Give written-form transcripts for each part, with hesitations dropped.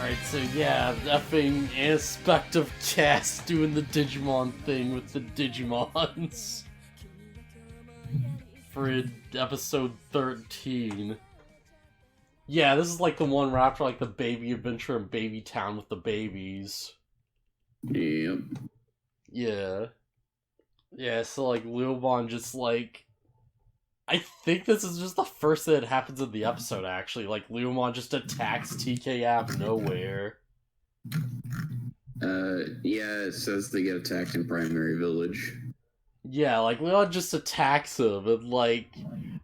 Alright, so yeah, effing Anispective Cast doing the Digimon thing with the Digimons for episode 13. Yeah, this is like the one where after like the baby adventure in Baby Town with the babies. Yep. Yeah. Yeah, so like Leomon just like... I think this is just the first thing that happens in the episode, actually. Like, Leomon just attacks TK out of nowhere. Yeah, it says they get attacked in Primary Village. Yeah, like, Leon just attacks him, and like,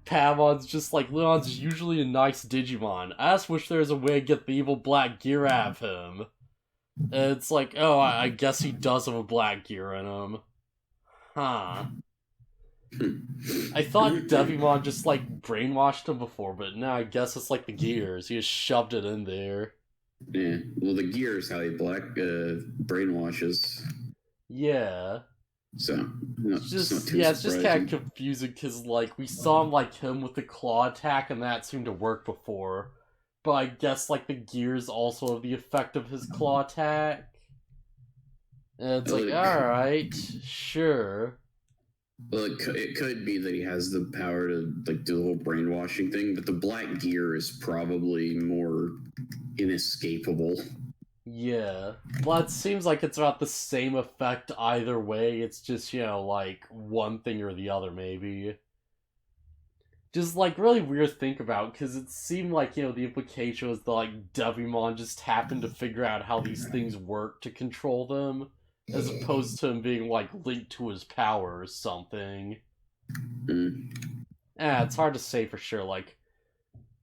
Pamon's just like, Leon's usually a nice Digimon. I just wish there was a way to get the evil black gear out of him. And it's like, oh, I guess he does have a black gear in him. Huh. I thought Devimon just, like, brainwashed him before, but now I guess it's like the gears. He just shoved it in there. Yeah, well, the gear is how he brainwashes. Yeah. So, It's just kind of confusing, because, like, we saw him with the claw attack, and that seemed to work before. But I guess, like, the gears also have the effect of his claw attack. And it's like, alright, sure. Well, it could be that he has the power to like do the whole brainwashing thing, but the black gear is probably more inescapable. Yeah. Well, it seems like it's about the same effect either way. It's just, you know, like, one thing or the other, maybe. Just, like, really weird to think about, because it seemed like, you know, the implication was that, like, Devimon just happened to figure out how these things work to control them, as opposed to him being, like, linked to his power or something. It's hard to say for sure, like,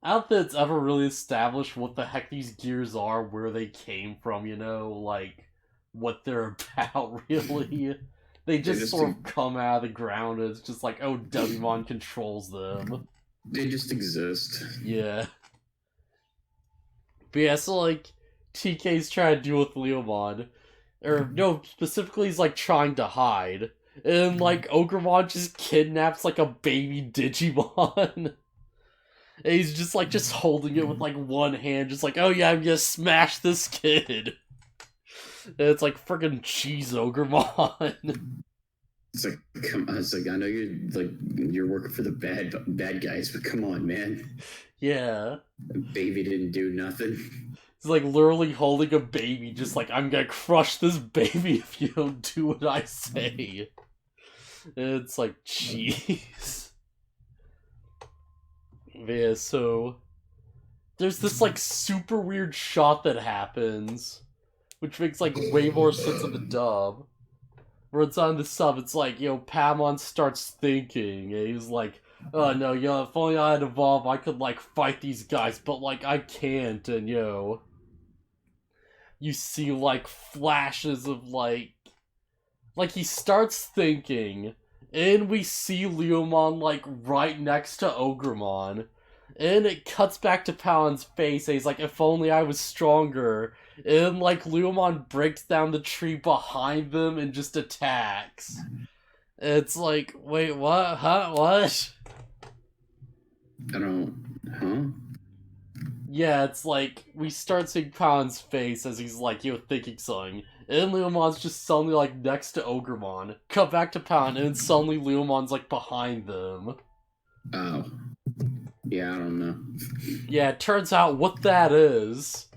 I don't think it's ever really established what the heck these gears are, where they came from, you know, like, what they're about, really. They just sort of come out of the ground, and it's just like, oh, Devimon controls them. They just exist. Yeah. But yeah, so, like, TK's trying to deal with Leomon. Or, no, specifically he's, like, trying to hide. And, like, Ogremon just kidnaps, like, a baby Digimon. And he's just, like, just holding it with, like, one hand, just like, oh yeah, I'm gonna smash this kid. And it's like, friggin' cheese Ogremon. It's like, come on, it's like, I know you're working for the bad guys, but come on, man. Yeah. The baby didn't do nothing. He's like literally holding a baby, just like, I'm gonna crush this baby if you don't do what I say. And it's like, jeez. Yeah, so there's this like super weird shot that happens, which makes like way more sense in the dub. Where it's on the sub, it's like, you know, Pamon starts thinking, and he's like, oh no, you know, if only I had evolved, I could like fight these guys, but like I can't, and you know, you see like flashes of like he starts thinking, and we see Leomon like right next to Ogremon, and it cuts back to Pamon's face, and he's like, if only I was stronger. And like Leomon breaks down the tree behind them and just attacks. It's like, wait, what? Huh? What? Yeah, it's like, we start seeing Pamon's face as he's like, you know, thinking something. And Leomon's just suddenly like next to Ogremon. Cut back to Pamon, and suddenly Leomon's like behind them. Oh. Yeah, I don't know. Yeah, it turns out what that is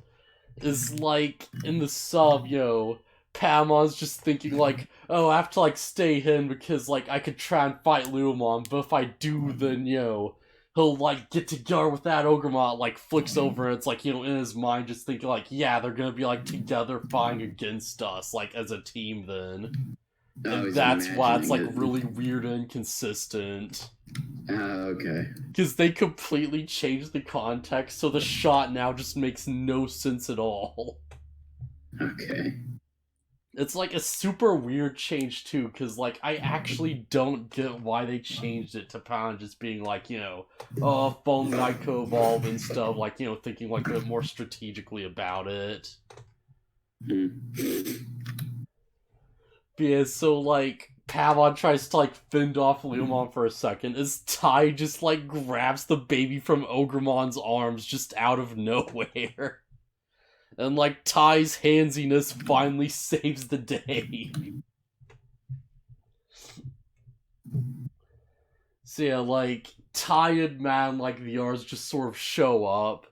like, in the sub, you know, Pamon's just thinking like, oh, I have to like stay hidden because like I could try and fight Leomon, but if I do, then, you know, he'll like get together with that Ogremon, like flicks over, and it's like, you know, in his mind just thinking like, yeah, they're gonna be like together fighting against us, like as a team then. And that's why it's like really weird and inconsistent. Okay. Because they completely changed the context, so the shot now just makes no sense at all. Okay. It's like a super weird change too, because like I actually don't get why they changed it to Pound just being like, you know, oh, if only I could evolve and stuff, like, you know, thinking like a bit more strategically about it. But yeah, so like Pavon tries to like fend off Leomon for a second as Tai just like grabs the baby from Ogremon's arms just out of nowhere. And, like, Ty's handsiness finally saves the day. So yeah, like, Ty and Man, like, the R's just sort of show up.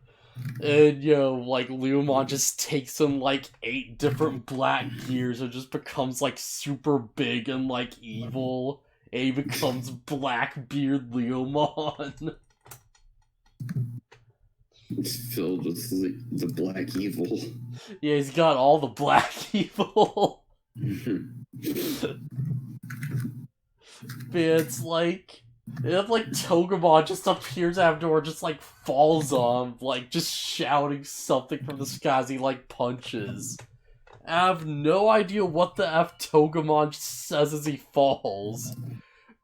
And, like, Leomon just takes him, like, 8 different black gears and just becomes, like, super big and, like, evil. And he becomes Blackbeard Leomon. It's filled with the black evil. Yeah, he's got all the black evil. But it's like... Togemon just appears afterward, just, like, falls on, like, just shouting something from the sky as he, like, punches. I have no idea what the F Togemon says as he falls.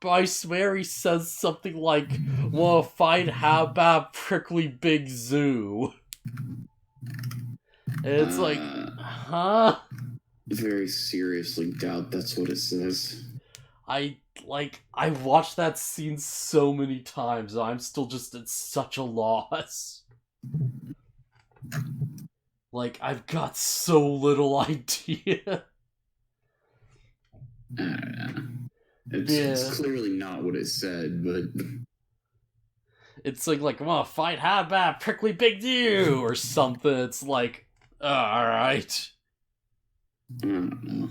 But I swear he says something like, "Wanna fight? How about prickly big zoo?" And it's like, huh? Very seriously doubt that's what it says. I watched that scene so many times, and I'm still just at such a loss. Like, I've got so little idea. I don't know. It's clearly not what it said, but... It's like, "Well, fight, how about prickly big zoo?" or something. It's like, alright. I don't know.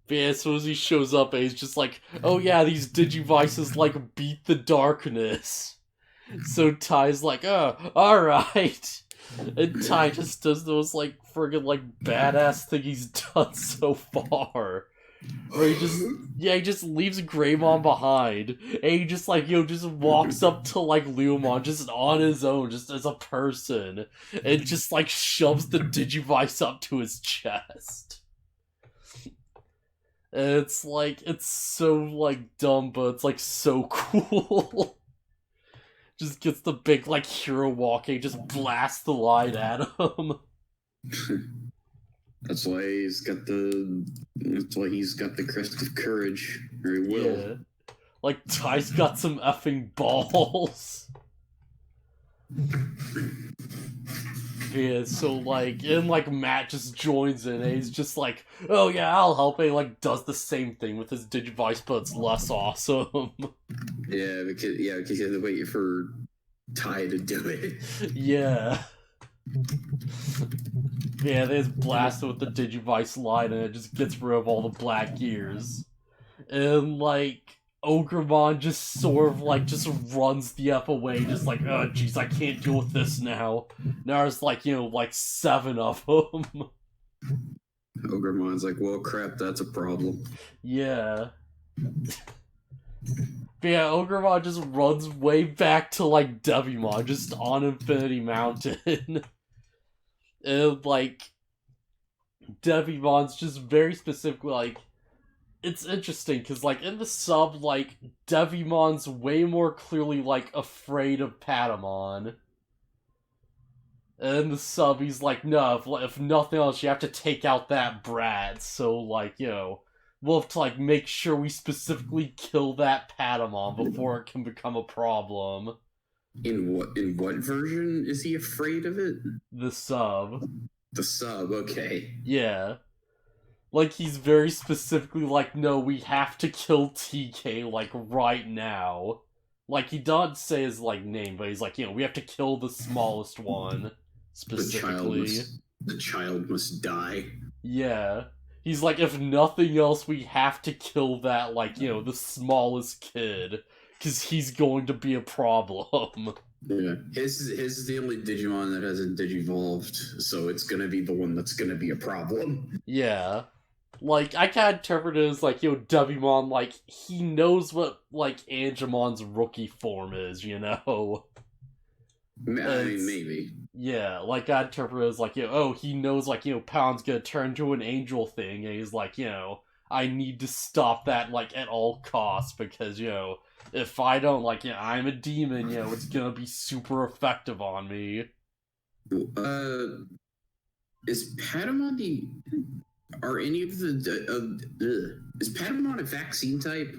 But yeah, as soon as he shows up, he's just like, "Oh yeah, these Digivices, like, beat the darkness." So Ty's like, "Oh, alright." And Ty just does those, like, friggin', like, badass thing he's done so far. Where he just leaves Greymon behind, and he just, like, just walks up to, like, Leomon, just on his own, just as a person, and just, like, shoves the Digivice up to his chest. And it's, like, it's so, like, dumb, but it's, like, so cool. Just gets the big, like, hero walking, just blasts the light at him. That's why he's got the crest of courage, or he will. Yeah. Like, Ty's got some effing balls. Yeah, so, like, and, like, Matt just joins in, and he's just like, "Oh yeah, I'll help," and he, like, does the same thing with his Digivice, but it's less awesome. Yeah, because you have to wait for Ty to do it. Yeah. Yeah, they just blast it with the Digivice line, and it just gets rid of all the black gears. And, like, Ogremon just sort of, like, just runs the F away, just like, "Oh, jeez, I can't deal with this now." Now there's, like, like, 7 of them. Ogremon's like, "Well, crap, that's a problem." Yeah. But yeah, Ogremon just runs way back to, like, Devimon, just on Infinity Mountain. And, like, Devimon's just very specifically, like, it's interesting, because, like, in the sub, like, Devimon's way more clearly, like, afraid of Patamon. And in the sub, he's like, "No, if nothing else, you have to take out that brat, so, like, we'll have to, like, make sure we specifically kill that Patamon before it can become a problem." In what version is he afraid of it? The sub. The sub, okay. Yeah. Like, he's very specifically like, "No, we have to kill TK, like, right now." Like, he doesn't say his, like, name, but he's like, we have to kill the smallest one, specifically. The child must die. Yeah. He's like, if nothing else, we have to kill that, like, the smallest kid, because he's going to be a problem. Yeah, his is the only Digimon that hasn't digivolved, so it's gonna be the one that's gonna be a problem. Yeah. Like, I can't interpret it as, like, Devimon, like, he knows what, like, Angemon's rookie form is, I mean, maybe. Yeah, like, I interpret it as, like, oh, he knows, like, Pound's gonna turn to an angel thing, and he's like, I need to stop that, like, at all costs, because, if I don't, like, I'm a demon, it's gonna be super effective on me. Is Patamon the... Are any of the... is Patamon a vaccine type?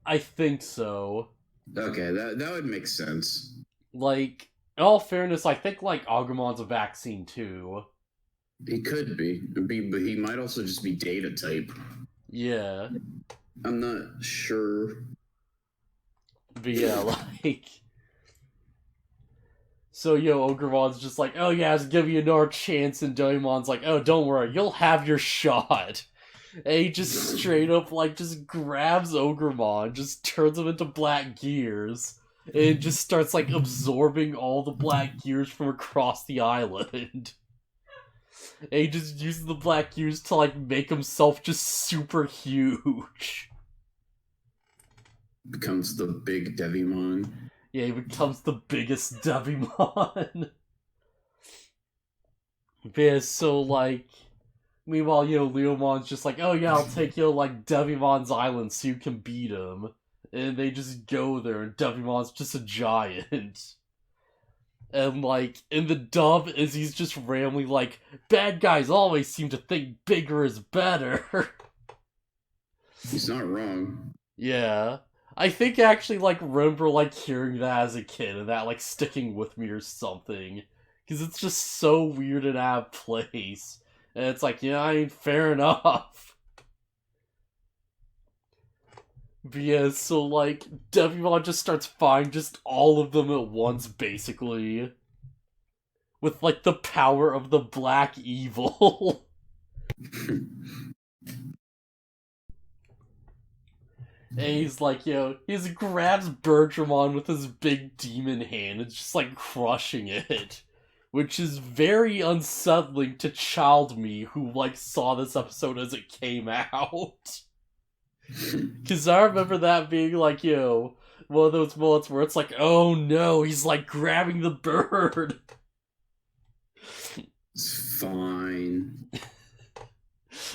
I think so. Okay, that would make sense. Like, In all fairness, I think, like, Agumon's a vaccine, too. He could be, but he might also just be data type. Yeah. I'm not sure. But yeah, like... So, Ogremon's just like, oh yeah, let's give you another chance, and Devimon's like, oh, don't worry, you'll have your shot. And he just straight up, like, just grabs Ogremon, just turns him into black gears, and just starts, like, absorbing all the black gears from across the island. And he just uses the black gears to, like, make himself just super huge. Becomes the big Devimon. Yeah, he becomes the biggest Devimon. Yeah, so, like... Meanwhile, Leomon's just like, oh yeah, I'll take like, Devimon's island so you can beat him. And they just go there, and Devimon's just a giant. And, like, in the dub, Izzy's just randomly like, bad guys always seem to think bigger is better. He's not wrong. Yeah. I think actually, like, remember, like, hearing that as a kid, and that, like, sticking with me or something. Because it's just so weird and out of place. And it's like, yeah, I mean, fair enough. But yeah, so, like, Devimon just starts fighting just all of them at once, basically. With, like, the power of the black evil. And he's like, he just grabs Bertramon with his big demon hand and just, like, crushing it. Which is very unsettling to child me who, like, saw this episode as it came out. Because I remember that being, like, one of those moments where it's like, oh no, he's, like, grabbing the bird. It's fine.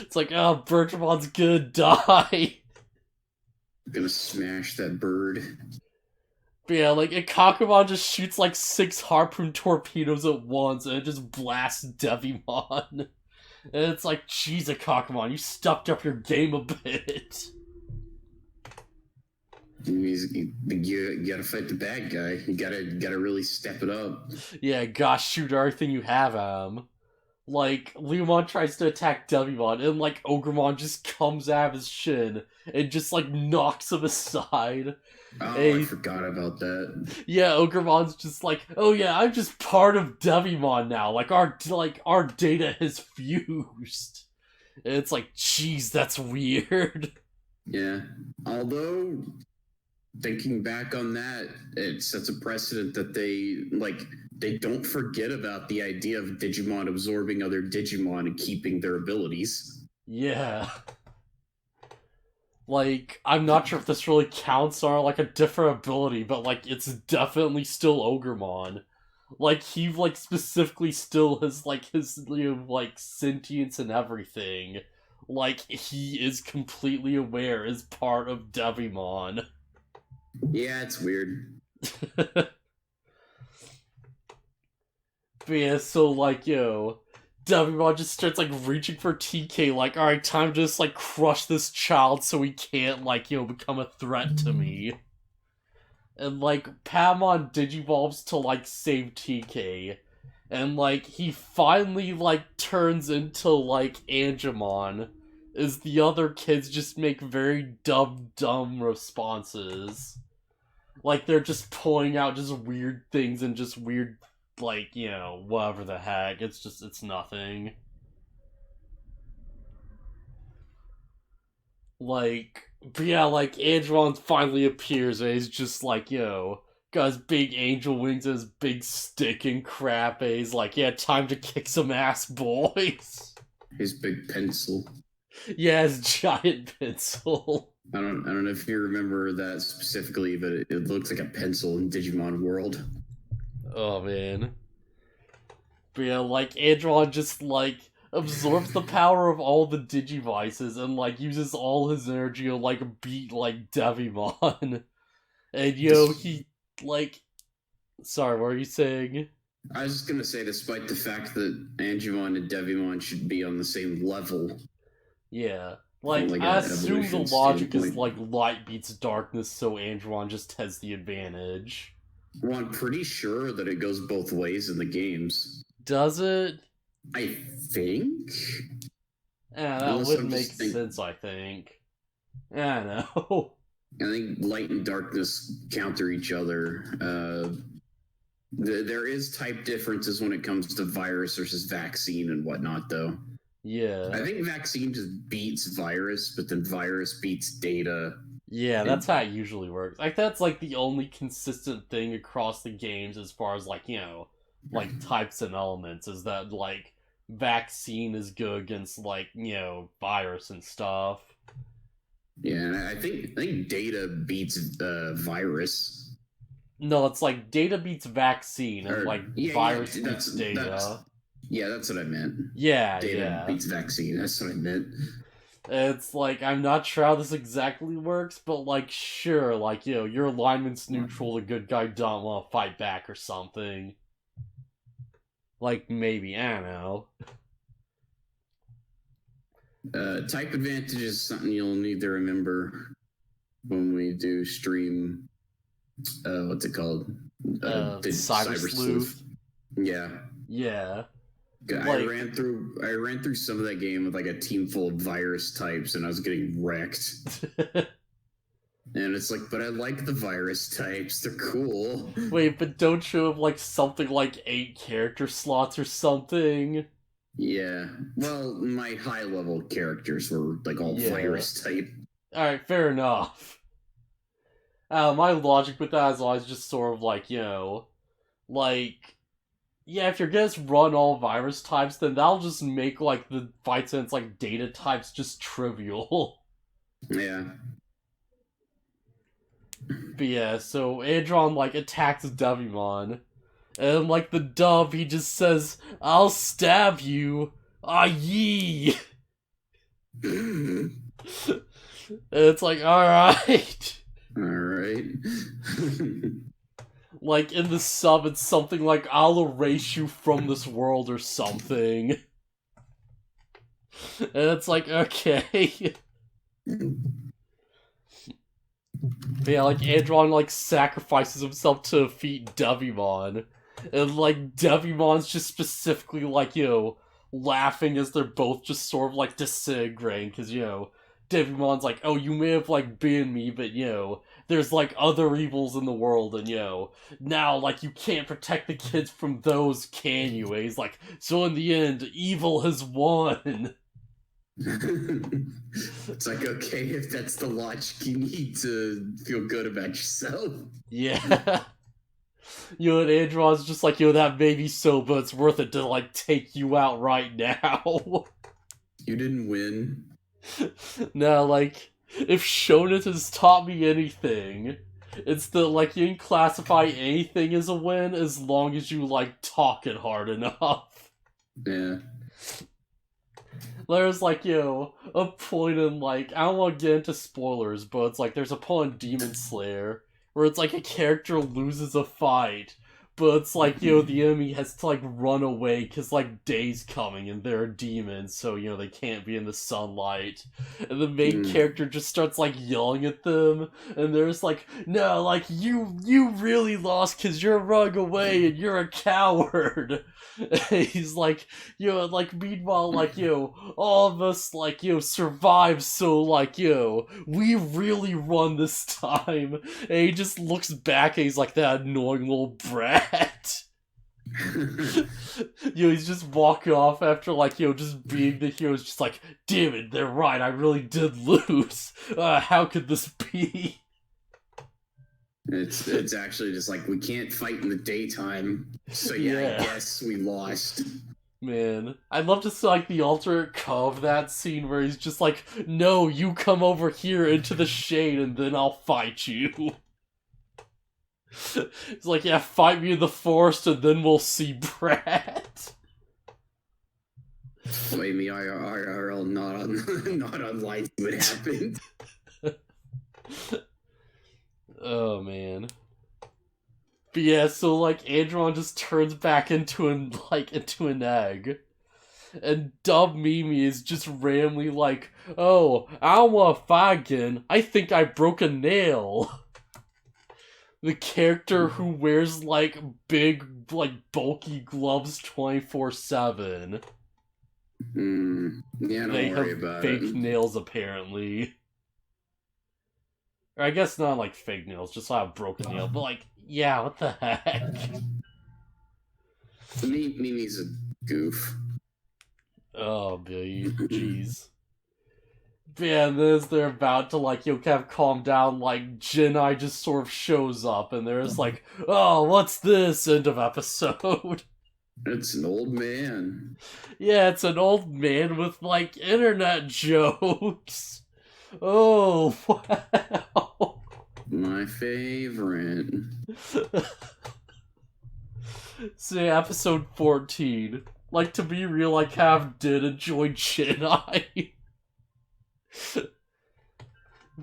It's like, oh, Bertramon's gonna die. I'm gonna smash that bird. But yeah, like, Kakumon just shoots, like, 6 harpoon torpedoes at once, and it just blasts Devimon. And it's like, jeez, Kakumon, you stepped up your game a bit. You gotta fight the bad guy. You gotta really step it up. Yeah, gosh, shoot everything you have at him. Like, Leomon tries to attack Devimon, and, like, Ogremon just comes out of his shin and just, like, knocks him aside. Oh, I forgot about that. Yeah, Ogremon's just like, oh yeah, I'm just part of Devimon now. Like, our data has fused. And it's like, jeez, that's weird. Yeah. Although, thinking back on that, it sets a precedent that they don't forget about the idea of Digimon absorbing other Digimon and keeping their abilities. Yeah. Like, I'm not sure if this really counts on, like, a different ability, but, like, it's definitely still Ogremon. Like, he, like, specifically still has, like, his, like, sentience and everything. Like, he is completely aware as part of Devimon. Yeah, it's weird. But yeah, so, like, Devimon just starts, like, reaching for TK, like, alright, time to just, like, crush this child so he can't, like, become a threat to me. And, like, Paimon digivolves to, like, save TK. And, like, he finally, like, turns into, like, Angemon, as the other kids just make very dumb responses. Like, they're just pulling out just weird things and just weird, like, whatever the heck. It's nothing. Like, but yeah, like, Angemon finally appears and he's just like, got his big angel wings and his big stick and crap, and he's like, yeah, time to kick some ass, boys. His big pencil. Yeah, his giant pencil. I don't know if you remember that specifically, but it looks like a pencil in Digimon World. Oh, man. But yeah, like, Angemon just, like, absorbs the power of all the Digivices and, like, uses all his energy to, like, beat, like, Devimon. And, he, like... Sorry, what are you saying? I was just gonna say, despite the fact that Angemon and Devimon should be on the same level. Yeah. Like, I assume the logic is, like, light beats darkness, so Angemon just has the advantage. Well, I'm pretty sure that it goes both ways in the games. Does it? I think. Yeah, that Unless would I'm make just think. sense, I think. I know. I think light and darkness counter each other. There is type differences when it comes to virus versus vaccine and whatnot, though. Yeah. I think vaccine just beats virus, but then virus beats data. Yeah, that's how it usually works. Like, that's, like, the only consistent thing across the games as far as, like, you know, like, types and elements, is that, like, vaccine is good against, like, you know, virus and stuff. Yeah, I think data beats virus. No, it's like data beats vaccine, and, like, virus beats data. That's what I meant. Yeah, Data yeah. beats vaccine. That's what I meant. It's like, I'm not sure how this exactly works, but, like, sure, like, you know, your alignment's neutral, the good guy don't want to fight back or something. Like, maybe, I don't know. Type advantage is something you'll need to remember when we do stream. What's it called? Cyber Sleuth. Yeah. Yeah. I ran through some of that game with like a team full of virus types, and I was getting wrecked. And it's like, but I like the virus types; they're cool. Wait, but don't you have like something like 8 character slots or something? Yeah. Well, my high level characters were like all virus type. Alright, fair enough. My logic with that is always just sort of like, you know, like, yeah, if you're gonna run all virus types, then that'll just make, like, the fights against, like, data types just trivial. Yeah. But yeah, so Adron, like, attacks Devimon, and, like, the dub, he just says, "I'll stab you, ah yee!" And it's like, alright. Alright. Like, in the sub, it's something like, "I'll erase you from this world," or something. And it's like, okay. But yeah, like, Adron, like, sacrifices himself to defeat Devimon. And, like, Devimon's just specifically, like, you know, laughing as they're both just sort of, like, disintegrating, because, you know, Devimon's like, "Oh, you may have, like, been me, but, you know, there's, like, other evils in the world, and, you know, now, like, you can't protect the kids from those, can you?" And he's like, "So in the end, evil has won." It's like, okay, if that's the logic you need to feel good about yourself. Yeah. You know, and Andron's just like, "Yo, that may be so, but it's worth it to, like, take you out right now." You didn't win. Now, like, if Shonen has taught me anything, it's that, like, you can classify anything as a win as long as you, like, talk it hard enough. Yeah. There's, like, you know, a point in, like, I don't want to get into spoilers, but it's like, there's a point in Demon Slayer where it's like a character loses a fight, but it's like, you know, the enemy has to, like, run away because, like, day's coming and they're demons, so, you know, they can't be in the sunlight. And the main character just starts, like, yelling at them, and they're just like, "No, like, you really lost because you're running away and you're a coward." And he's like, you know, like, meanwhile, like, you know, all of us, like, you know, survived, so, like, you know, we really won this time. And he just looks back and he's like, "That annoying little brat." You know, he's just walking off after, like, you know, just being the hero. It's just like, "Damn it, they're right, I really did lose. How could this be?" It's actually just like, we can't fight in the daytime, so yeah. I guess we lost. Man, I'd love to see, like, the alternate cut of that scene where he's just like, "No, you come over here into the shade and then I'll fight you." It's like, "Yeah, fight me in the forest and then we'll see, brat." Fight me IRL, not on live what happened. Oh, man. But yeah, so, like, Andron just turns back into an egg. And Dub Mimi is just randomly like, "Oh, I don't want to fight again. I think I broke a nail." The character who wears, like, big, like, bulky gloves 24/7. Yeah, don't They worry have about fake it. nails, apparently. Or I guess not, like, fake nails, just like a broken nail. But, like, yeah, what the heck? Mimi's a goof. Oh, boy. Jeez. Yeah, and then as they're about to, like, kind of calm down, like, Jinai just sort of shows up, and they're just like, oh, what's this? End of episode. It's an old man. Yeah, it's an old man with, like, internet jokes. Oh, wow. My favorite. So, yeah, episode 14. Like, to be real, I kind of did enjoy Jinai.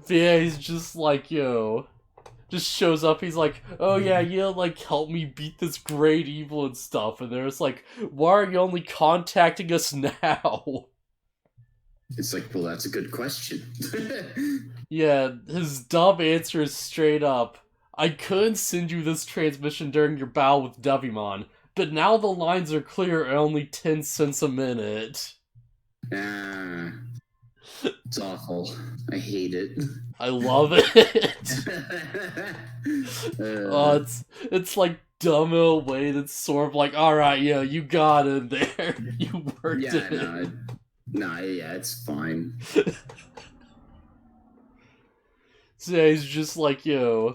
Yeah, he's just like, just shows up, he's like, oh yeah, like, help me beat this great evil and stuff, and they're just like, why are you only contacting us now? It's like, well, that's a good question. Yeah, his dumb answer is straight up, I couldn't send you this transmission during your battle with Devimon, but now the lines are clear at only 10 cents a minute. Ah, it's awful. I hate it. I love it. Oh, it's like dumb in a way that's sort of like, alright, yeah, you got in there. You worked it. Yeah, it's fine. So yeah, he's just like, yeah,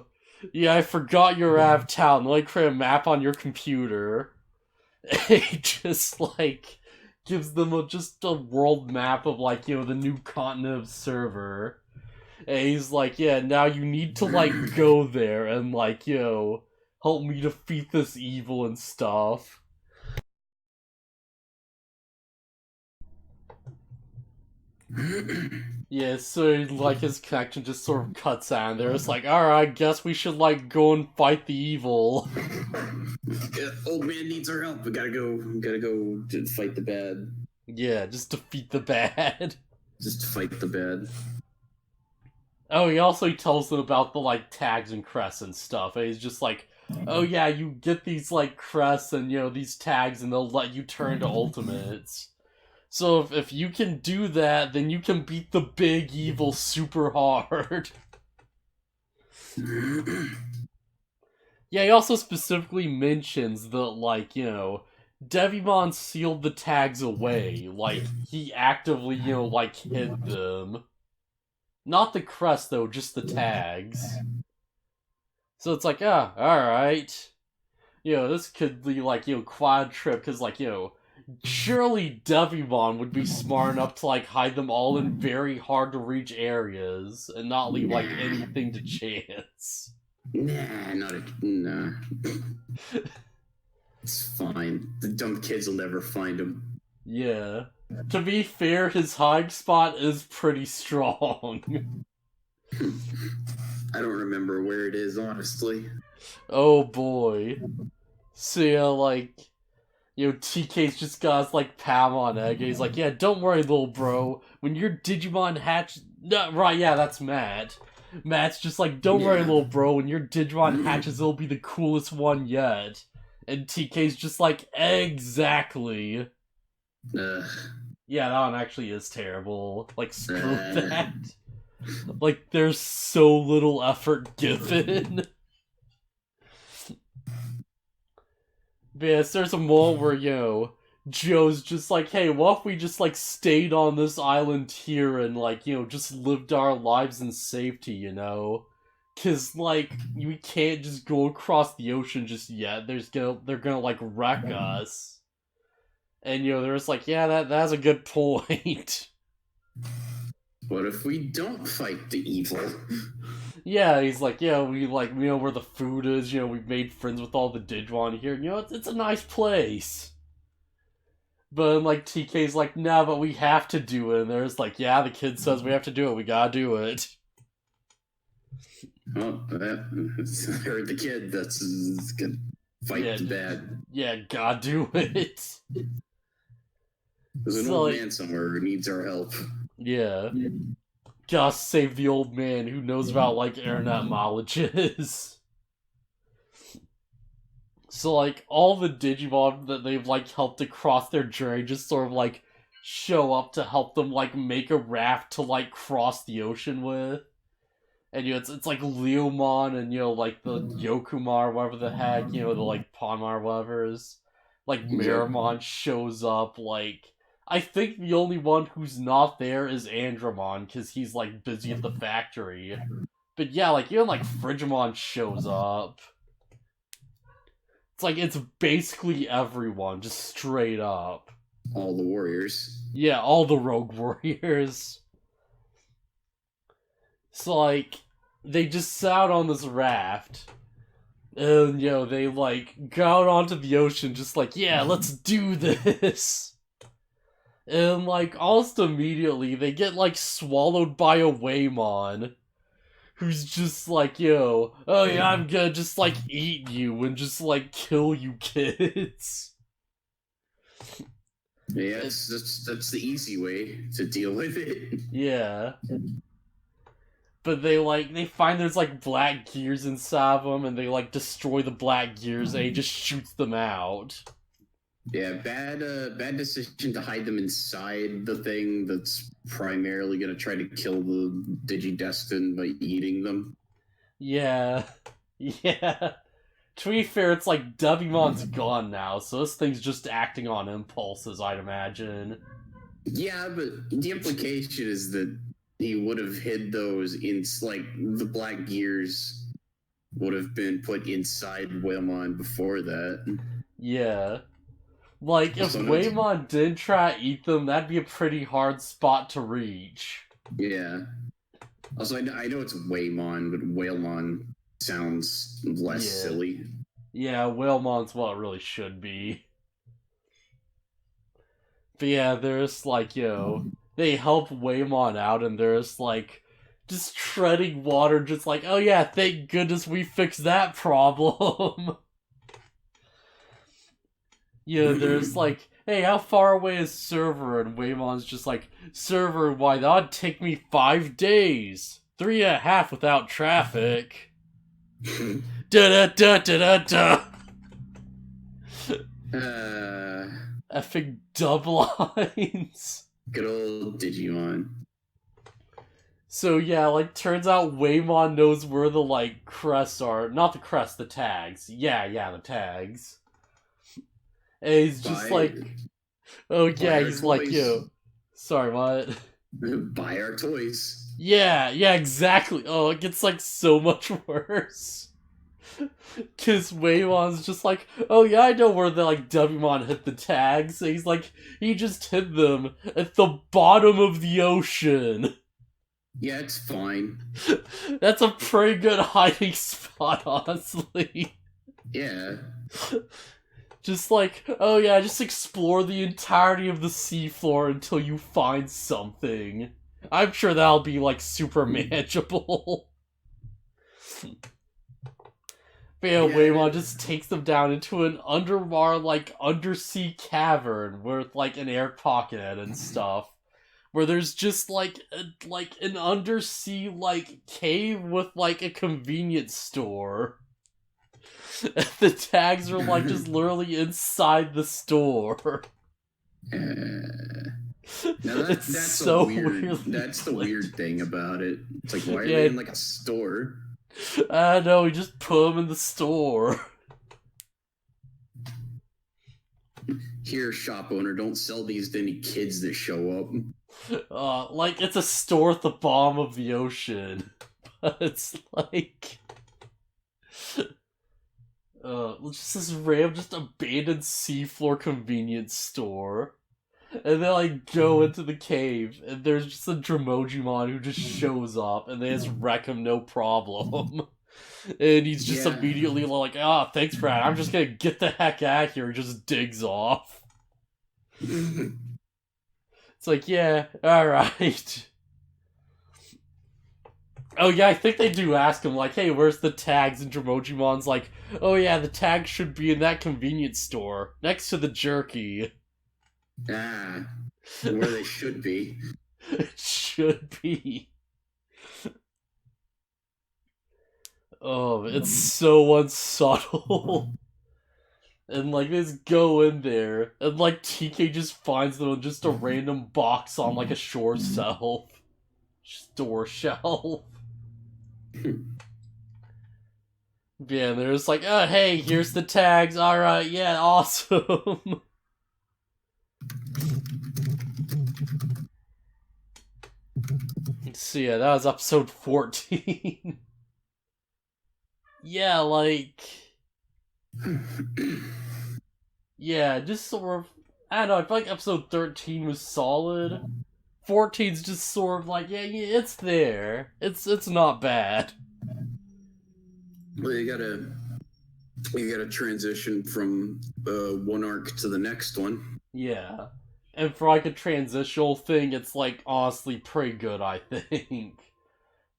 I forgot you're out of town. Let me create a map on your computer. And he just, like, gives them just a world map of, like, the new continent of server. And he's like, yeah, now you need to, like, go there and, like, help me defeat this evil and stuff. Yeah, so, like, his connection just sort of cuts out, and they're just like, alright, I guess we should, like, go and fight the evil. Old man needs our help. We gotta go to fight the bad. Yeah, just defeat the bad. Just fight the bad. Oh, he also tells them about the, like, tags and crests and stuff, and he's just like, oh yeah, you get these, like, crests and, these tags, and they'll let you turn to ultimates. So if you can do that, then you can beat the big evil super hard. Yeah, he also specifically mentions that, like, Devimon sealed the tags away. Like, he actively, like, hid them. Not the crest, though, just the tags. So it's like, alright. This could be, like, quad trip, because, like, surely Devimon would be smart enough to, like, hide them all in very hard-to-reach areas, and not leave, like, anything to chance. Nah. It's fine. The dumb kids will never find him. Yeah. To be fair, his hide spot is pretty strong. I don't remember where it is, honestly. Oh boy. So yeah, like, TK's just got his, like, palm on egg, and he's like, yeah, don't worry, little bro. When your Digimon hatch... No, right, yeah, that's Matt. Matt's just like, don't worry, little bro. When your Digimon hatches, it'll be the coolest one yet. And TK's just like, exactly. Yeah, that one actually is terrible. Like, screw that. Like, there's so little effort given. But yes, there's a moment where, Joe's just like, hey, what if we just, like, stayed on this island here and, like, just lived our lives in safety, Cause, like, we can't just go across the ocean just yet. They're gonna, like, wreck us. And, they're just like, yeah, that's a good point. What if we don't fight the evil? Yeah, he's like, yeah, we know where the food is, we've made friends with all the Digimon here, it's a nice place. But, like, TK's like, nah, but we have to do it, and there's like, yeah, the kid says we have to do it, we gotta do it. Oh, I heard the kid, that's gonna fight the bad. Yeah, gotta do it. There's an old man somewhere who needs our help. Yeah. Gotta save the old man who knows about, like, internet knowledges. So, like, all the Digimon that they've, like, helped across their journey just sort of, like, show up to help them, like, make a raft to, like, cross the ocean with. And, it's like Leomon and, like, the Yokumar, whatever the heck, the, like, Ponmar, whatever is. Like, Yep. Miramon shows up, like... I think the only one who's not there is Andromon, because he's, like, busy at the factory. But yeah, like, even, like, Frigimon shows up. It's like, it's basically everyone, just straight up. All the warriors. Yeah, all the rogue warriors. So, like, they just sat out on this raft. And, they, like, go out onto the ocean just like, yeah, let's do this. And, like, almost immediately, they get, like, swallowed by a Waymon. Who's just like, oh yeah, I'm gonna just, like, eat you and just, like, kill you kids. Yeah, that's the easy way to deal with it. Yeah. But they find there's, like, black gears inside of them, and they, like, destroy the black gears, and he just shoots them out. Yeah, bad decision to hide them inside the thing that's primarily gonna try to kill the Digidestin by eating them. Yeah. Yeah. To be fair, it's like Devimon's gone now, so this thing's just acting on impulses, I'd imagine. Yeah, but the implication is that he would have hid those in, like, the black gears would have been put inside Waymon before that. Yeah. Like, if So Waymon did try to eat them, that'd be a pretty hard spot to reach. Yeah. Also, I know it's Waymon, but Whalemon sounds less silly. Yeah, Whalemon's what it really should be. But yeah, there's like, they help Waymon out, and there's like, just treading water, just like, oh yeah, thank goodness we fixed that problem. There's like, hey, how far away is server? And Waymon's just like, server, why, that'd take me 5 days. 3.5 without traffic. Da-da-da-da-da-da. Effing dub lines. Good old Digimon. So yeah, like, turns out Waymon knows where the, like, crests are. Not the crests, the tags. Yeah, the tags. And he's just like, oh yeah, he's like, sorry, what? Buy our toys. Yeah, exactly. Oh, it gets, like, so much worse. Cause Waymon's just like, oh yeah, I know where the, like, Devimon hit the tags. So he's like, he just hid them at the bottom of the ocean. Yeah, it's fine. That's a pretty good hiding spot, honestly. Yeah. Just like, oh yeah, just explore the entirety of the seafloor until you find something. I'm sure that'll be, like, super manageable. But yeah, Waymon just takes them down into an underwater, like, undersea cavern with, like, an air pocket and stuff. Where there's just, like, an undersea, like, cave with, like, a convenience store. The tags are, like, just literally inside the store. Now that's so weird. That's the weird thing about it. It's like, why are they in, like, a store? No, we just put them in the store. Here, shop owner, don't sell these to any kids that show up. Like, it's a store at the bottom of the ocean. But it's like... just this random, just abandoned seafloor convenience store. And they, like, go into the cave, and there's just a Dremojimon who just shows up, and they just wreck him no problem. And he's just immediately like, thanks, Brad, I'm just gonna get the heck out of here, and just digs off. It's like, yeah, alright. Oh yeah, I think they do ask him, like, hey, where's the tags? And Dremojimon's like, oh yeah, the tags should be in that convenience store, next to the jerky. Where they should be. It should be. Oh, it's so unsubtle. And, like, they just go in there, and, like, TK just finds them in just a random box on, like, a store shelf. Yeah, and they're just like, oh, hey, here's the tags, alright, yeah, awesome. So, yeah, that was episode 14. Yeah, like... Yeah, just sort of... I don't know, I feel like episode 13 was solid. 14's just sort of like, yeah, it's there. It's not bad. Well, you gotta transition from one arc to the next one. Yeah. And for like a transitional thing, it's like honestly pretty good, I think.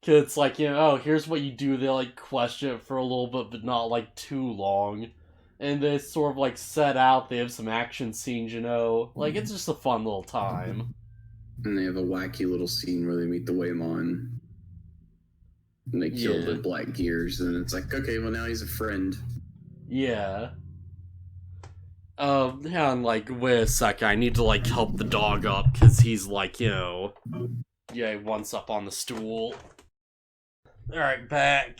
Cause it's like, oh, here's what you do. They like question it for a little bit, but not like too long. And they sort of like set out, they have some action scenes, Like, it's just a fun little time. And they have a wacky little scene where they meet the Waymon. And they kill the Black Gears, and it's like, okay, well now he's a friend. Yeah. Hang on, like, wait a second, I need to, like, help the dog up, because he's, like, yeah, he wants up on the stool. Alright, back.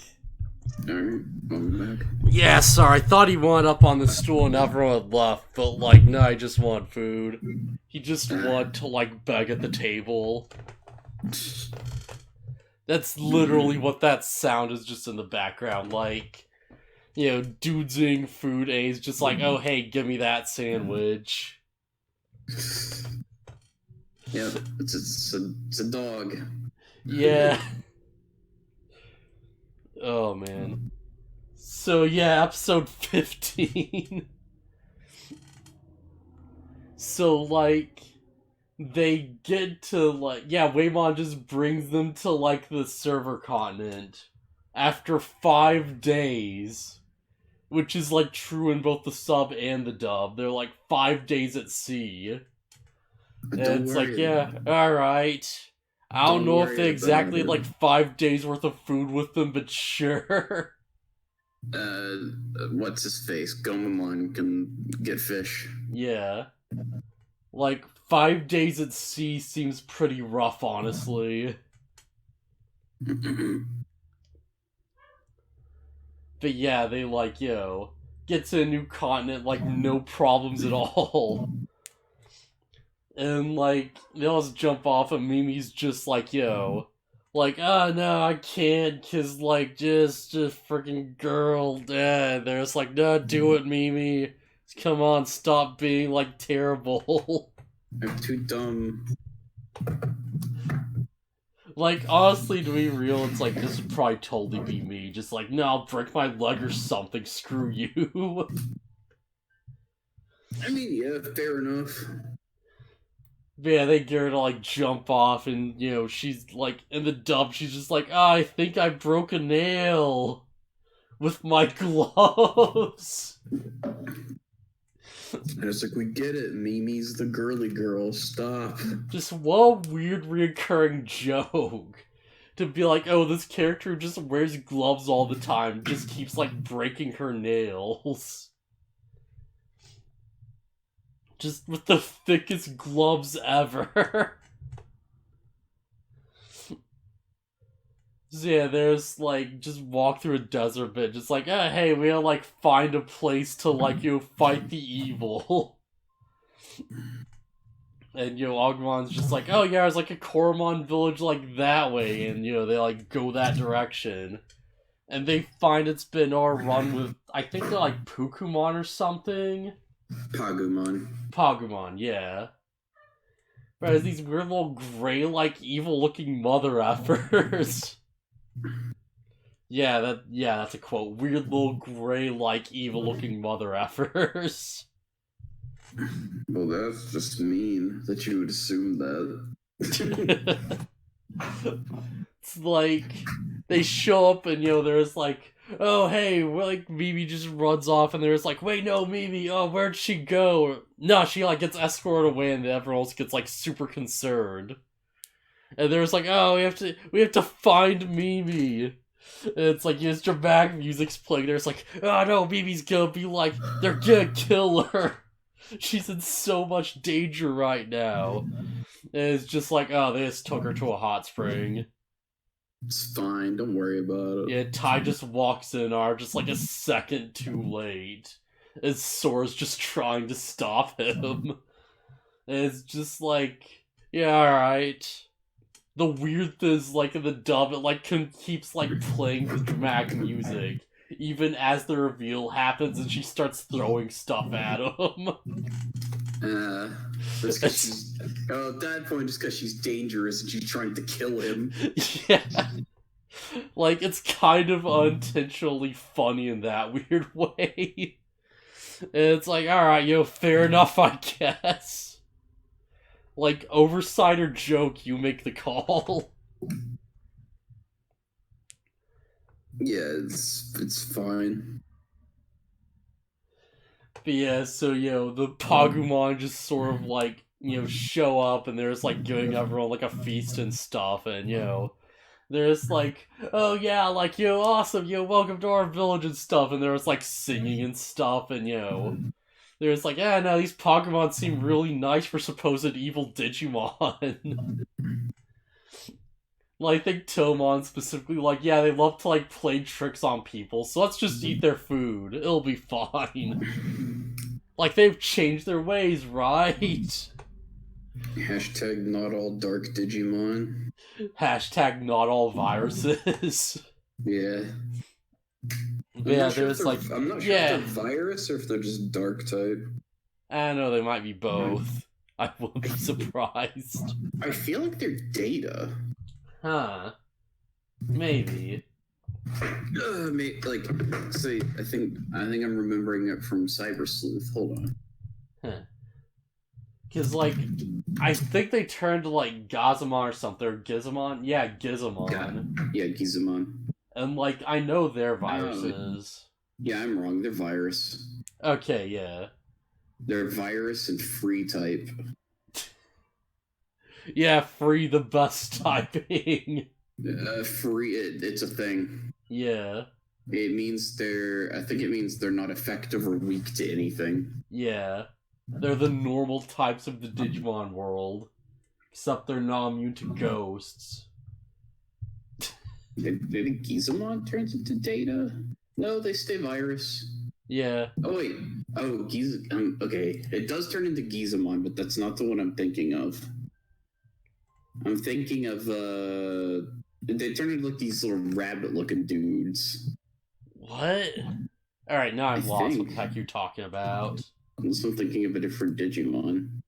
Alright, welcome back. Yeah, sorry, I thought he wanted up on the stool and everyone had left, but, like, no, I just want food. He just wanted to, like, beg at the table. That's literally what that sound is just in the background, like... dude's eating food, and he's just like, oh, hey, give me that sandwich. Yeah, it's a dog. Yeah. Oh, man. So, yeah, episode 15. So, like, they get to, like, Waymon just brings them to, like, the server continent after 5 days. Which is, like, true in both the sub and the dub. They're, like, 5 days at sea. And it's like, yeah, alright. I don't know if they exactly had, like, 5 days worth of food with them, but sure. What's his face? Gomamon can get fish. Yeah. Like, 5 days at sea seems pretty rough, honestly. But yeah, they, like, get to a new continent, like, no problems at all. And, like, they'll just jump off, and Mimi's just like, like, oh, no, I can't, cause, like, just freaking girl, They're just like, no, do it, Mimi. Come on, stop being, like, terrible. I'm too dumb. Like, honestly, to be real, it's like, this would probably totally be me. Just like, no, I'll break my leg or something, screw you. I mean, yeah, fair enough. But yeah, they get her to, like, jump off, and, she's, like, in the dub, she's just like, oh, I think I broke a nail with my gloves. And it's like, we get it, Mimi's the girly girl, stop. Just what a weird reoccurring joke. To be like, oh, this character just wears gloves all the time, just keeps, like, breaking her nails. Just with the thickest gloves ever. So yeah, there's, like, just walk through a desert bit, just like, oh, hey, we gotta, like, find a place to, like, fight the evil. And, Agumon's just like, oh, yeah, there's, like, a Koromon village, like, that way, and, they, like, go that direction. And they find it's been run with, I think they're, like, Pukumon or something? Pagumon, yeah. Right, there's these weird little gray, like, evil-looking mother effers. Yeah, that's a quote. Weird little gray, like, evil-looking mother effers. Well, that's just mean that you would assume that. It's like, they show up and, there's like, oh, hey, like, Mimi just runs off and there's like, wait, no, Mimi, oh, where'd she go? No, she, like, gets escorted away and everyone else gets, like, super concerned. And there's like, oh, we have to find Mimi. It's like his dramatic music's playing there. It's like, oh no, Mimi's gonna be like, they're gonna kill her. She's in so much danger right now. And it's just like, oh, they just took her to a hot spring. It's fine. Don't worry about it. Yeah, Ty just walks in, are just like a second too late. As Sora's just trying to stop him. And it's just like, yeah, alright. The weird thing is, like, in the dub, it, like, keeps, like, playing the dramatic music. Even as the reveal happens and she starts throwing stuff at him. That's because she's... Oh, at that point, just because she's dangerous and she's trying to kill him. Yeah. Like, it's kind of unintentionally funny in that weird way. And it's like, alright, fair enough, I guess. Like, oversight or joke, you make the call. Yeah, it's fine. But yeah, so, the Pagumon just sort of, like, show up, and they're just, like, giving everyone, like, a feast and stuff, and, they're just like, oh yeah, like, awesome, welcome to our village and stuff, and they're just, like, singing and stuff, and, they're just like, yeah, no, these Pokemon seem really nice for supposed evil Digimon. Like, I think Tomon specifically, like, yeah, they love to, like, play tricks on people, so let's just eat their food. It'll be fine. Like, they've changed their ways, right? Hashtag not all dark Digimon. Hashtag not all viruses. Yeah. Yeah, there's like... I'm not sure if they're virus or if they're just dark type. I don't know, they might be both. I wouldn't be surprised. I feel like they're data. Huh. Maybe. Like, say, I think I'm remembering it from Cyber Sleuth. Hold on. Huh. Because, like, I think they turned to, like, Gazamon or something, or Gizamon? Yeah, Gizamon. Yeah, Gizamon. And, like, I know they're viruses. Yeah, I'm wrong. They're virus. Okay, yeah. They're virus and free type. Yeah, free the best typing. Free, it's a thing. Yeah. It means I think it means they're not effective or weak to anything. Yeah. They're the normal types of the Digimon world. Except they're not immune to ghosts. Did Gizamon turns into data? No, they stay virus. Yeah. Oh, wait. Oh, okay. It does turn into Gizamon, but that's not the one I'm thinking of. I'm thinking of, they turn into, like, these little rabbit-looking dudes. What? Alright, now I'm lost what the heck you're talking about. I'm still thinking of a different Digimon.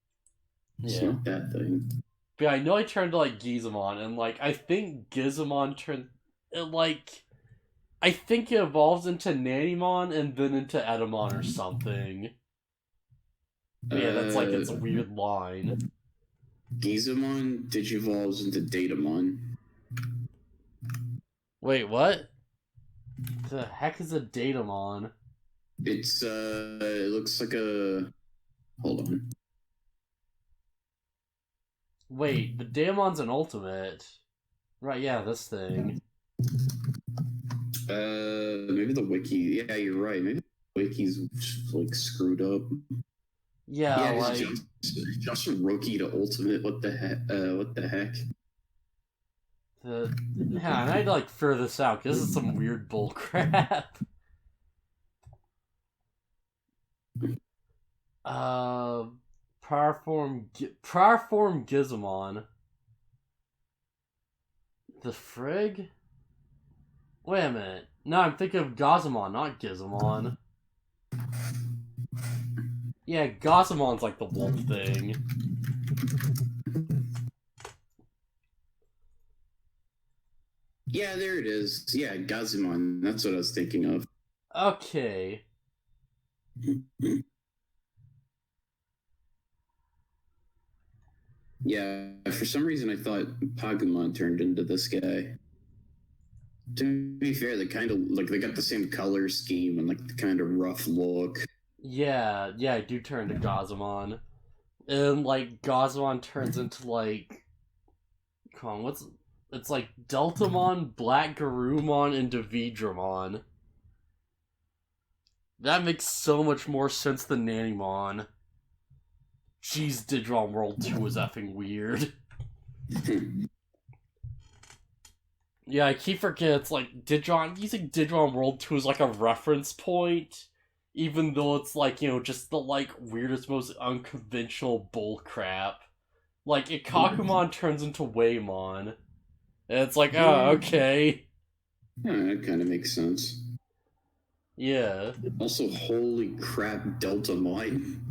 It's Yeah. not that thing. But I know I turned to, like, Gizamon, and, like, I think Gizamon turned... I think it evolves into Nanimon and then into Edamon or something. Yeah, that's, like, its weird line. Gizamon digivolves into Datamon. Wait, what? The heck is a Datamon? It's, it looks like a... Hold on. Wait, the Datamon's an ultimate. Right, yeah, this thing. Maybe the wiki... Yeah, you're right. Maybe the wiki's, like, screwed up. Yeah, like... Just a rookie to ultimate, what the heck? Yeah, and I had to, like, figure this out, because this is some weird bullcrap. Power form Gizamon. The frig? Wait a minute. No, I'm thinking of Gazamon, not Gizamon. Yeah, Gazamon's like the wolf thing. Yeah, there it is. Yeah, Gazimon. That's what I was thinking of. Okay. Yeah, for some reason I thought Pagumon turned into this guy. To be fair, they kind of, like, they got the same color scheme and, like, the kind of rough look. Yeah, I do turn to Gazamon. And, like, Gazamon turns into, like... Come on, It's like Deltamon, Black Garurumon, and Devidramon. That makes so much more sense than Nanimon. Jeez, Digimon World 2 is effing weird. Yeah, I keep forgetting it's like using Digimon World 2 as like a reference point, even though it's like, just the like weirdest, most unconventional bullcrap. Like, Ikakumon turns into Waymon. And it's like, oh, okay. Yeah, that kind of makes sense. Yeah. Also, holy crap, Deltamon.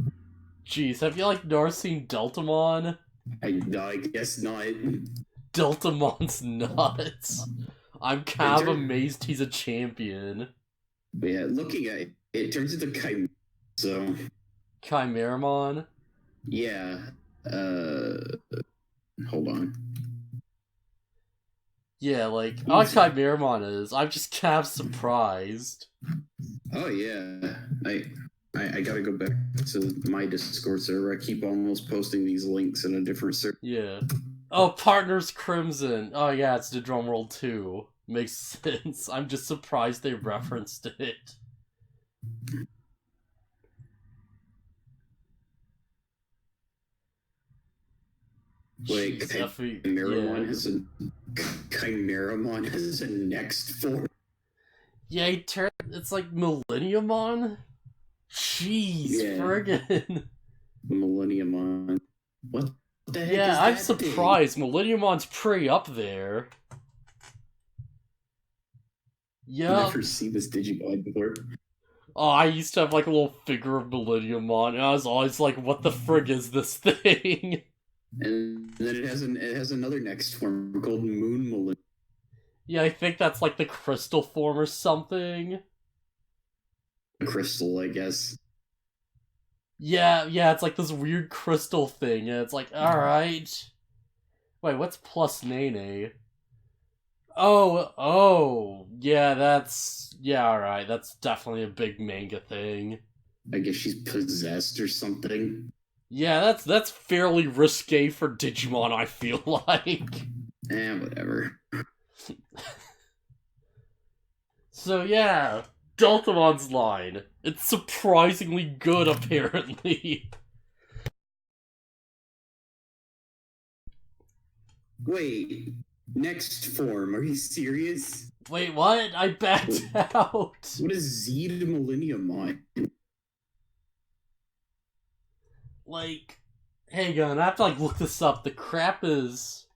Jeez, have you like never seen Deltamon? I guess not. Deltamon's nuts. I'm kind of amazed he's a champion. But yeah, looking at it, it turns into Chimera. So Chimeramon? yeah. Hold on. Yeah, like, I like Chimeramon is. I'm just kind of surprised. Oh yeah. I gotta go back to my Discord server. I keep almost posting these links in a different server. Yeah. Oh, Partners Crimson. Oh yeah, it's Digimon World 2. Makes sense. I'm just surprised they referenced it. Wait, Jeez, Chimeramon has a next form. Yeah, it's like Millenniumon? Jeez, friggin'. Millenniumon. What the heck is that? Yeah, I'm surprised. Millenniumon's pretty up there. Yeah. I've never seen this Digimon before. Oh, I used to have like a little figure of Millenniumon, and I was always like, what the frig is this thing? And then it has another next form called Moon Millennium. Yeah, I think that's like the crystal form or something. Crystal, I guess. Yeah, it's like this weird crystal thing, and it's like, alright. Wait, what's plus Nene? Oh, yeah, alright, that's definitely a big manga thing. I guess she's possessed or something. Yeah, that's fairly risque for Digimon, I feel like. Whatever. So yeah, Deltamon's line. It's surprisingly good, apparently. Wait, next form? Are you serious? Wait, what? I backed out. What is Z to Millenniumon? Like, hang on, I have to like look this up. The crap is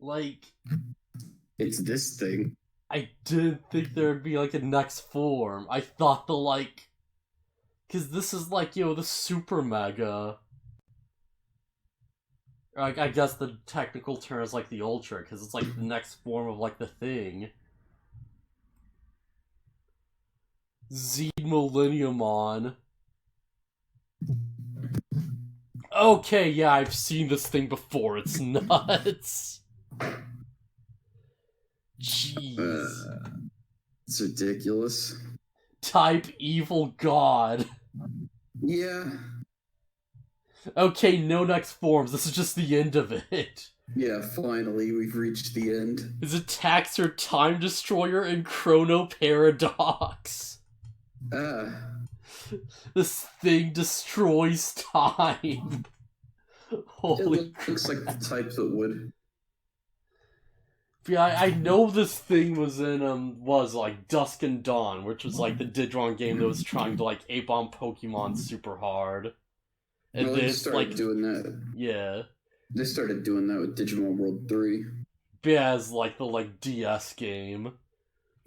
like, it's this thing. I didn't think there would be like a next form. I thought the like, because this is like, the super mega. Like, I guess the technical term is like the ultra, because it's like the next form of like the thing. Z Millenniumon. Okay, yeah, I've seen this thing before. It's nuts. Jeez. It's ridiculous. Type evil god. Yeah. Okay, no next forms. This is just the end of it. Yeah, finally, we've reached the end. His attacks are Time Destroyer and Chrono Paradox. This thing destroys time. Holy it looks like the type that would. Yeah, I know this thing was in, like, Dusk and Dawn, which was, like, the Digimon game that was trying to, like, ape on Pokemon super hard. And they started doing that. Yeah. They started doing that with Digimon World 3. Yeah, as, like, the, like, DS game.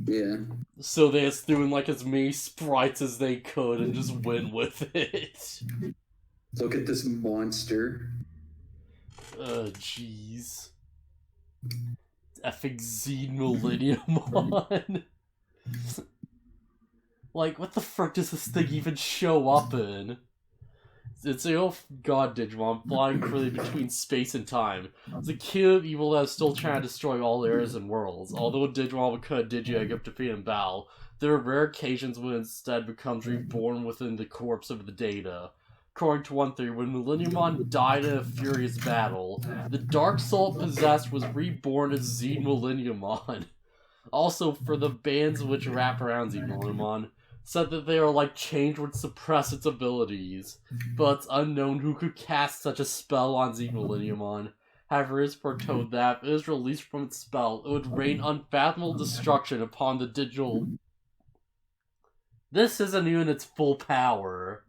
Yeah. So they just threw in, like, as many sprites as they could and just went with it. Look at this monster. Jeez. Effing Z Millenniumon. Like, what the frick does this thing even show up in? It's a oh god Digimon flying freely between space and time. It's a kid of evil that is still trying to destroy all eras and worlds. Although a Digimon would cut a Digi-Egg up defeat in battle, there are rare occasions when it instead becomes reborn within the corpse of the data. according to 1-3, when Millenniumon died in a furious battle, the dark soul it possessed was reborn as Z Millenniumon. Also, for the bands which wrap around Z Millenniumon, said that they are like change would suppress its abilities, but it's unknown who could cast such a spell on Z Millenniumon. However, it is foretold that if it is released from its spell, it would rain unfathomable destruction upon the digital. This isn't even its full power.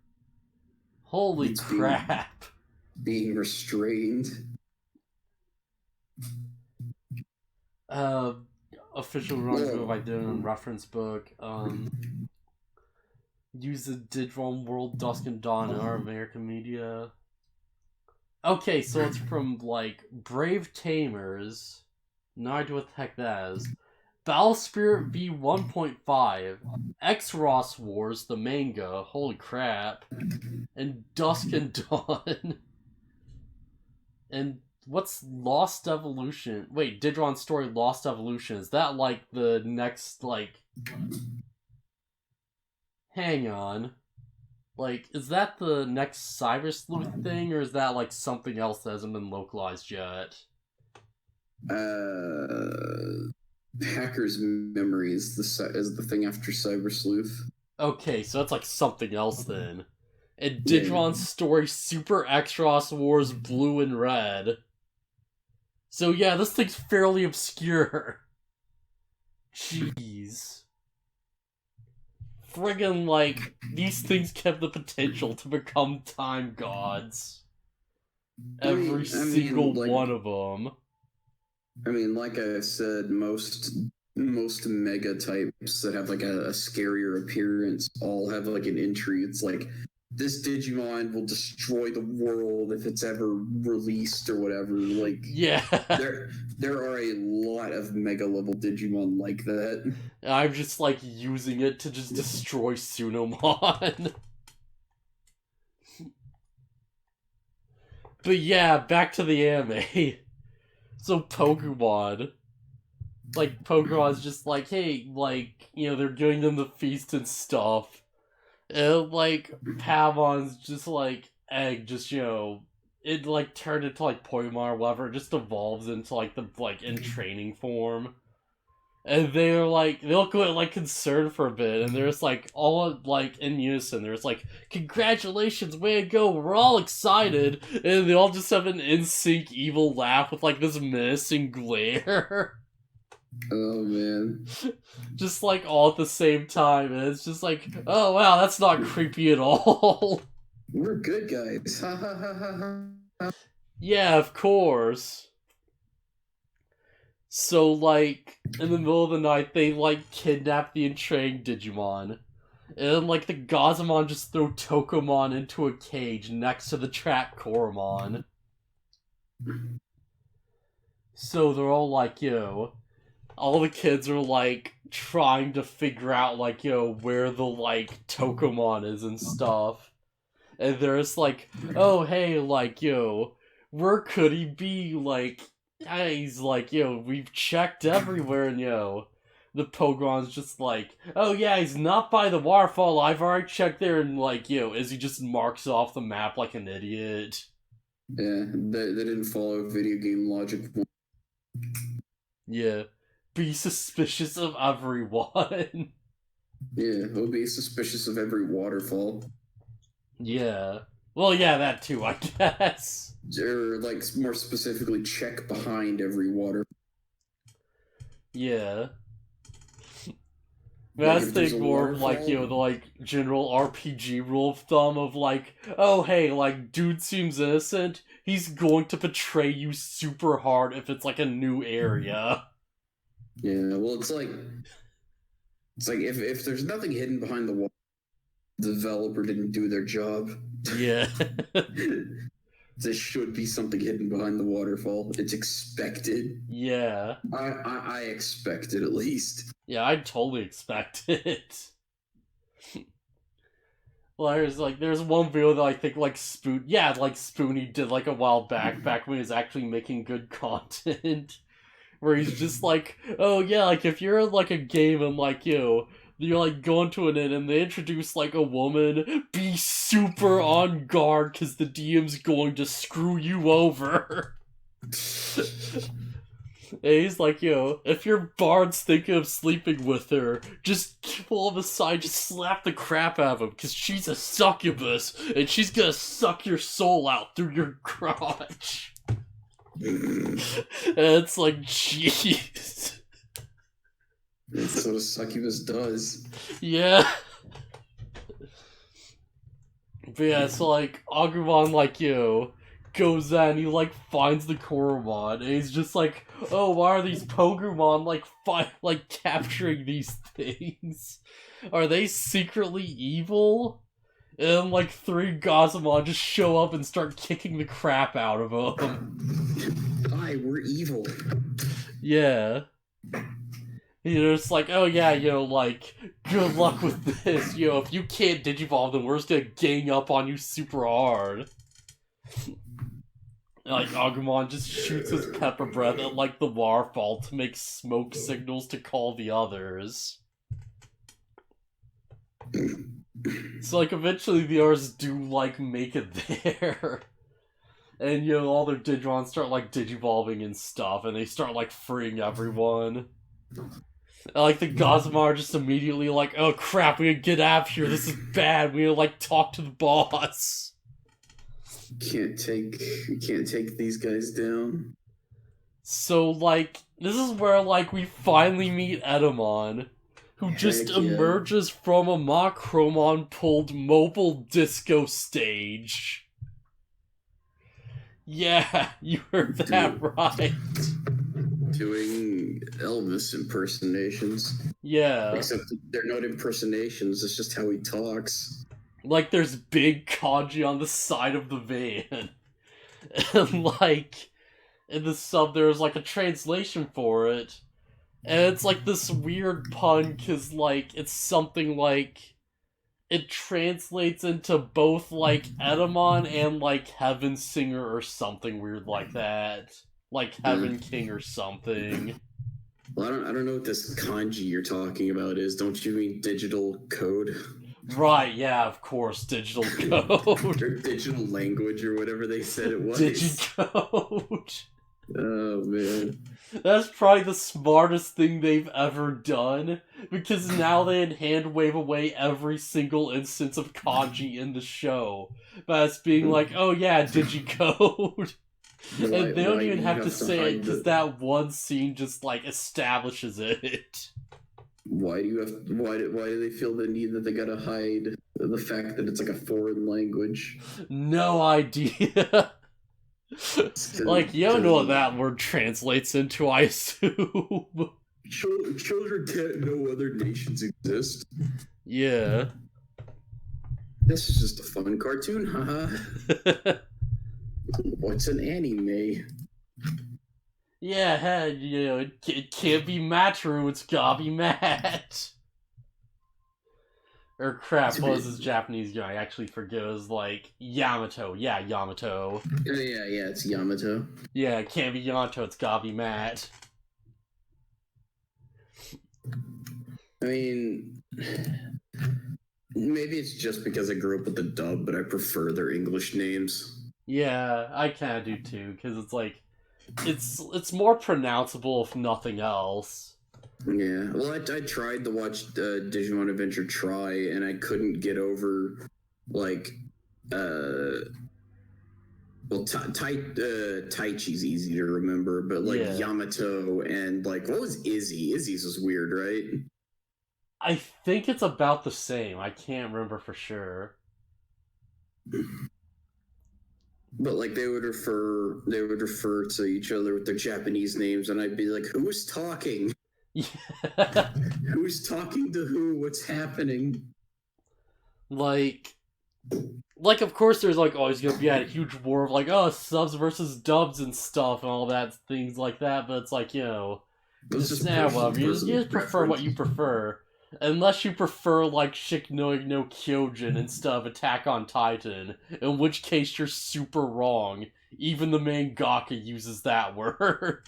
Holy crap. Being restrained. Official run by Digimon reference book. Use the Digimon World Dusk and Dawn in our American media. Okay, so it's from, like, Brave Tamers. No idea what the heck that is. Battle Spirit V 1.5. X-Ross Wars, the manga. Holy crap. And Dusk and Dawn. And what's Lost Evolution? Wait, Digimon Story Lost Evolution. Is that, like, the next, like... Hang on. Like, is that the next Cyber Sleuth thing, or is that, like, something else that hasn't been localized yet? Hacker's Memory is the thing after Cyber Sleuth. Okay, so that's, like, something else then. And Digimon Story Super X-Ross Wars Blue and Red. So yeah, this thing's fairly obscure. Jeez. Friggin', like, these things kept the potential to become time gods. Every single one of them. I mean, like I said, most mega types that have, like, a scarier appearance all have, like, an entry. It's like, this Digimon will destroy the world if it's ever released or whatever. Like, yeah, there are a lot of mega level Digimon like that. I'm just, like, using it to just destroy Sunomon. But yeah, back to the anime. So Pokemon. Like, Pokemon's just like, hey, like, you know, they're giving them the feast and stuff. And, like, Pamon's just, like, egg, just, you know, it, like, turned into, like, Poimar or whatever. It just evolves into, like, the, like, in training form. And they're, like, they look, like, concerned for a bit, and they're just, like, all, like, in unison. They're just like, congratulations, way to go, we're all excited. And they all just have an in-sync evil laugh with, like, this menacing glare. Oh, man. Just, like, all at the same time, and it's just like, oh, wow, that's not creepy at all. We're good guys. Yeah, of course. So, like, in the middle of the night, they, like, kidnap the entrained Digimon. And then, like, the Gazamon just throw Tokomon into a cage next to the trapped Koromon. So they're all like, yo... All the kids are, like, trying to figure out, like, where the, like, Tokomon is and stuff. And they're just like, oh, hey, like, where could he be? Like, he's like, we've checked everywhere, and, the Pokemon's just like, oh, yeah, he's not by the waterfall, I've already checked there, and, like, as he just marks off the map like an idiot. Yeah, they didn't follow video game logic. Yeah. Be suspicious of everyone. Yeah, he'll be suspicious of every waterfall. Yeah. Well, yeah, that too, I guess. Or, like, more specifically, check behind every water. Yeah. I was thinking more of, like, the, like, general RPG rule of thumb of, like, oh, hey, like, dude seems innocent, he's going to betray you super hard if it's, like, a new area. Yeah, well, it's like if there's nothing hidden behind the wall, the developer didn't do their job. Yeah. There should be something hidden behind the waterfall. It's expected. Yeah. I expect it, at least. Yeah, I totally expect it. Well, there's one video that I think, like, Spoonie did, like, a while back when he was actually making good content. Where he's just like, oh yeah, like, if you're in, like, a game and, like, you're like going to an inn and they introduce like a woman, be super on guard because the DM's going to screw you over. And he's like, yo, if your bard's thinking of sleeping with her, just pull him aside, just slap the crap out of him, because she's a succubus, and she's gonna suck your soul out through your crotch. And it's like, jeez. That's what a succubus does. Yeah. But yeah, it's like, Agumon, like, yo, goes out and he, like, finds the Koromon, and he's just like, oh, why are these Pokemon, like, capturing these things? Are they secretly evil? And then, like, 3 Gazamon just show up and start kicking the crap out of them. Hi, we're evil. Yeah. You're just like, oh yeah, like, good luck with this. If you can't Digivolve, then we're just gonna gang up on you super hard. Like, Agumon just shoots his pepper breath at, like, the waterfall to make smoke signals to call the others. So, like, eventually the others do, like, make it there. And, all their Digimon start, like, Digivolving and stuff, and they start, like, freeing everyone. And, like, the Gazama are just immediately like, oh crap, we gotta get out of here, this is bad, we gotta, like, talk to the boss. You can't take these guys down. So, like, this is where, like, we finally meet Edamon, who just emerges from a Macromon-pulled mobile disco stage. Yeah, you heard that right. Doing Elvis impersonations. Yeah. Except they're not impersonations, it's just how he talks. Like, there's big kanji on the side of the van. And, like, in the sub, there's, like, a translation for it. And it's, like, this weird pun, because, like, it's something like... It translates into both, like, Edamon and, like, Heaven Singer or something weird like that. Like, Heaven King or something. Well, I don't know what this kanji you're talking about is. Don't you mean digital code? Right, yeah, of course, digital code. Or digital language or whatever they said it was. Digicode. Oh, man. That's probably the smartest thing they've ever done, because now they can hand wave away every single instance of kanji in the show. By us being like, oh yeah, digicode. And they don't even have to say it, because that one scene just, like, establishes it. Why do they feel the need that they gotta hide the fact that it's like a foreign language? No idea. Like, you don't know what that word translates into, I assume. Children can't know other nations exist. Yeah. This is just a fun cartoon, haha. What's an anime? Yeah, hey, it can't be Matru, it's gotta be Matt. Or crap, what was his Japanese guy? I actually forget, it was like, Yamato. Yeah, Yamato. Yeah, it's Yamato. Yeah, it can't be Yamato, it's gotta be Matt. I mean, maybe it's just because I grew up with the dub, but I prefer their English names. Yeah, I kinda do too, because it's like, it's more pronounceable if nothing else. Yeah, well, I tried to watch Digimon Adventure Try, and I couldn't get over, like, well, Taichi's easy to remember, but, like, yeah. Yamato and, like, what was Izzy? Izzy's was weird, right? I think it's about the same. I can't remember for sure. But, like, they would refer to each other with their Japanese names, and I'd be like, who's talking? Yeah. Who's talking to who? What's happening? Like, of course there's, like, always gonna be a huge war of, like, oh, subs versus dubs and stuff and all that, things like that, but it's like, you just prefer what you prefer. Unless you prefer, like, Shikinogi no Kyojin instead of Attack on Titan, in which case you're super wrong. Even the mangaka uses that word.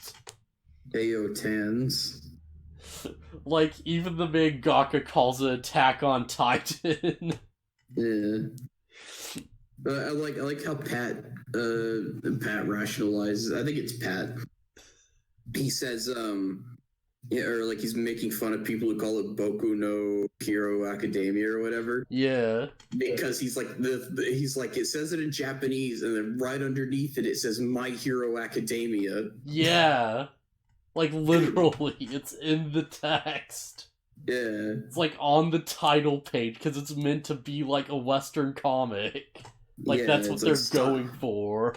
Ayo Tans. Like, even the mangaka calls it Attack on Titan. Yeah. I like how Pat rationalizes. I think it's Pat. He says, yeah, or like he's making fun of people who call it Boku no Hero Academia or whatever. Yeah. Because he's like he's like, it says it in Japanese, and then right underneath it says My Hero Academia. Yeah. Like, literally, it's in the text. Yeah. It's like on the title page because it's meant to be like a Western comic. Like, Yeah, that's what they're like, going for.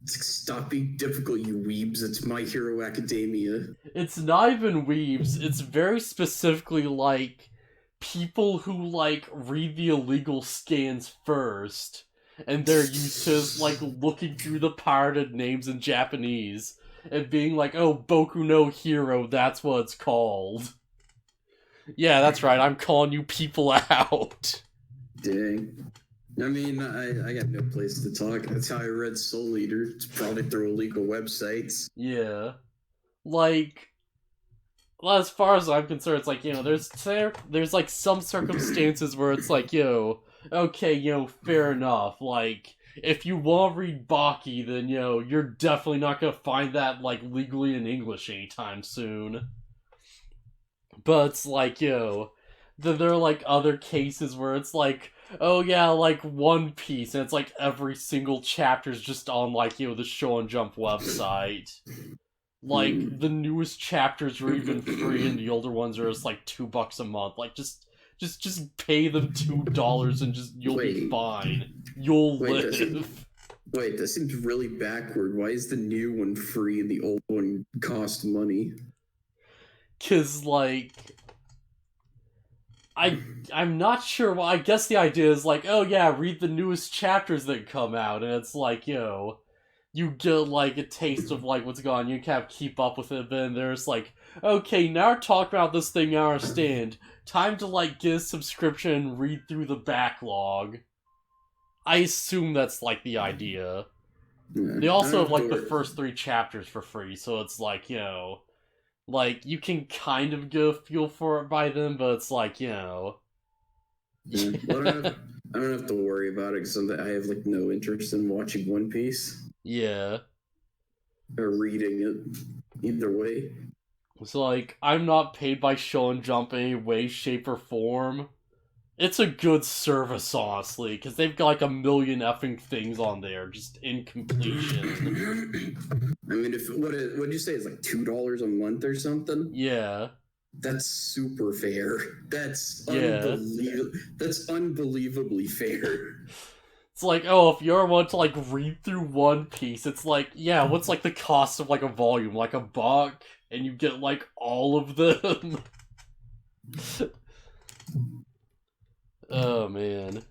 It's like, stop being difficult, you weebs. It's My Hero Academia. It's not even weebs. It's very specifically like people who like read the illegal scans first, and they're used to like looking through the pirated names in Japanese and being like, "Oh, Boku no Hero, that's what it's called." Yeah, that's right. I'm calling you people out. Dang. I mean, I got no place to talk. That's how I read Soul Eater. It's probably through illegal websites. Yeah. Like, well, as far as I'm concerned, it's like, there's like some circumstances where it's like, okay, fair enough. Like, if you want to read Baki, then, you're definitely not going to find that, like, legally in English anytime soon. But it's like, then there are, like, other cases where it's like, oh yeah, like One Piece, and it's like every single chapter's just on, like, the Shonen Jump website. Like, the newest chapters are even free, and the older ones are just like $2 a month. Like, just pay them $2 and you'll be fine. You'll live. That seems really backward. Why is the new one free and the old one cost money? 'Cause, like, I'm not sure. Well, I guess the idea is like, oh yeah, read the newest chapters that come out, and it's like, you get like a taste of like what's going on. You can't keep up with it. But then there's like, okay, now we're talking about this thing I understand. Time to like get a subscription and read through the backlog. I assume that's like the idea. Yeah, they also have like the first 3 chapters for free, so it's like, like you can kind of get a feel for it by then, but it's like, Yeah. Well, I don't have to worry about it because I have like no interest in watching One Piece. Yeah. Or reading it. Either way. So, like, I'm not paid by Shonen Jump in any way, shape, or form. It's a good service, honestly, because they've got like a million effing things on there, just in completion. I mean, what'd you say? It's like $2 a month or something? Yeah. That's super fair. That's That's unbelievably fair. It's like, oh, if you ever want to like read through One Piece, it's like, yeah, what's like the cost of like a volume? Like $1, and you get like all of them. Oh man.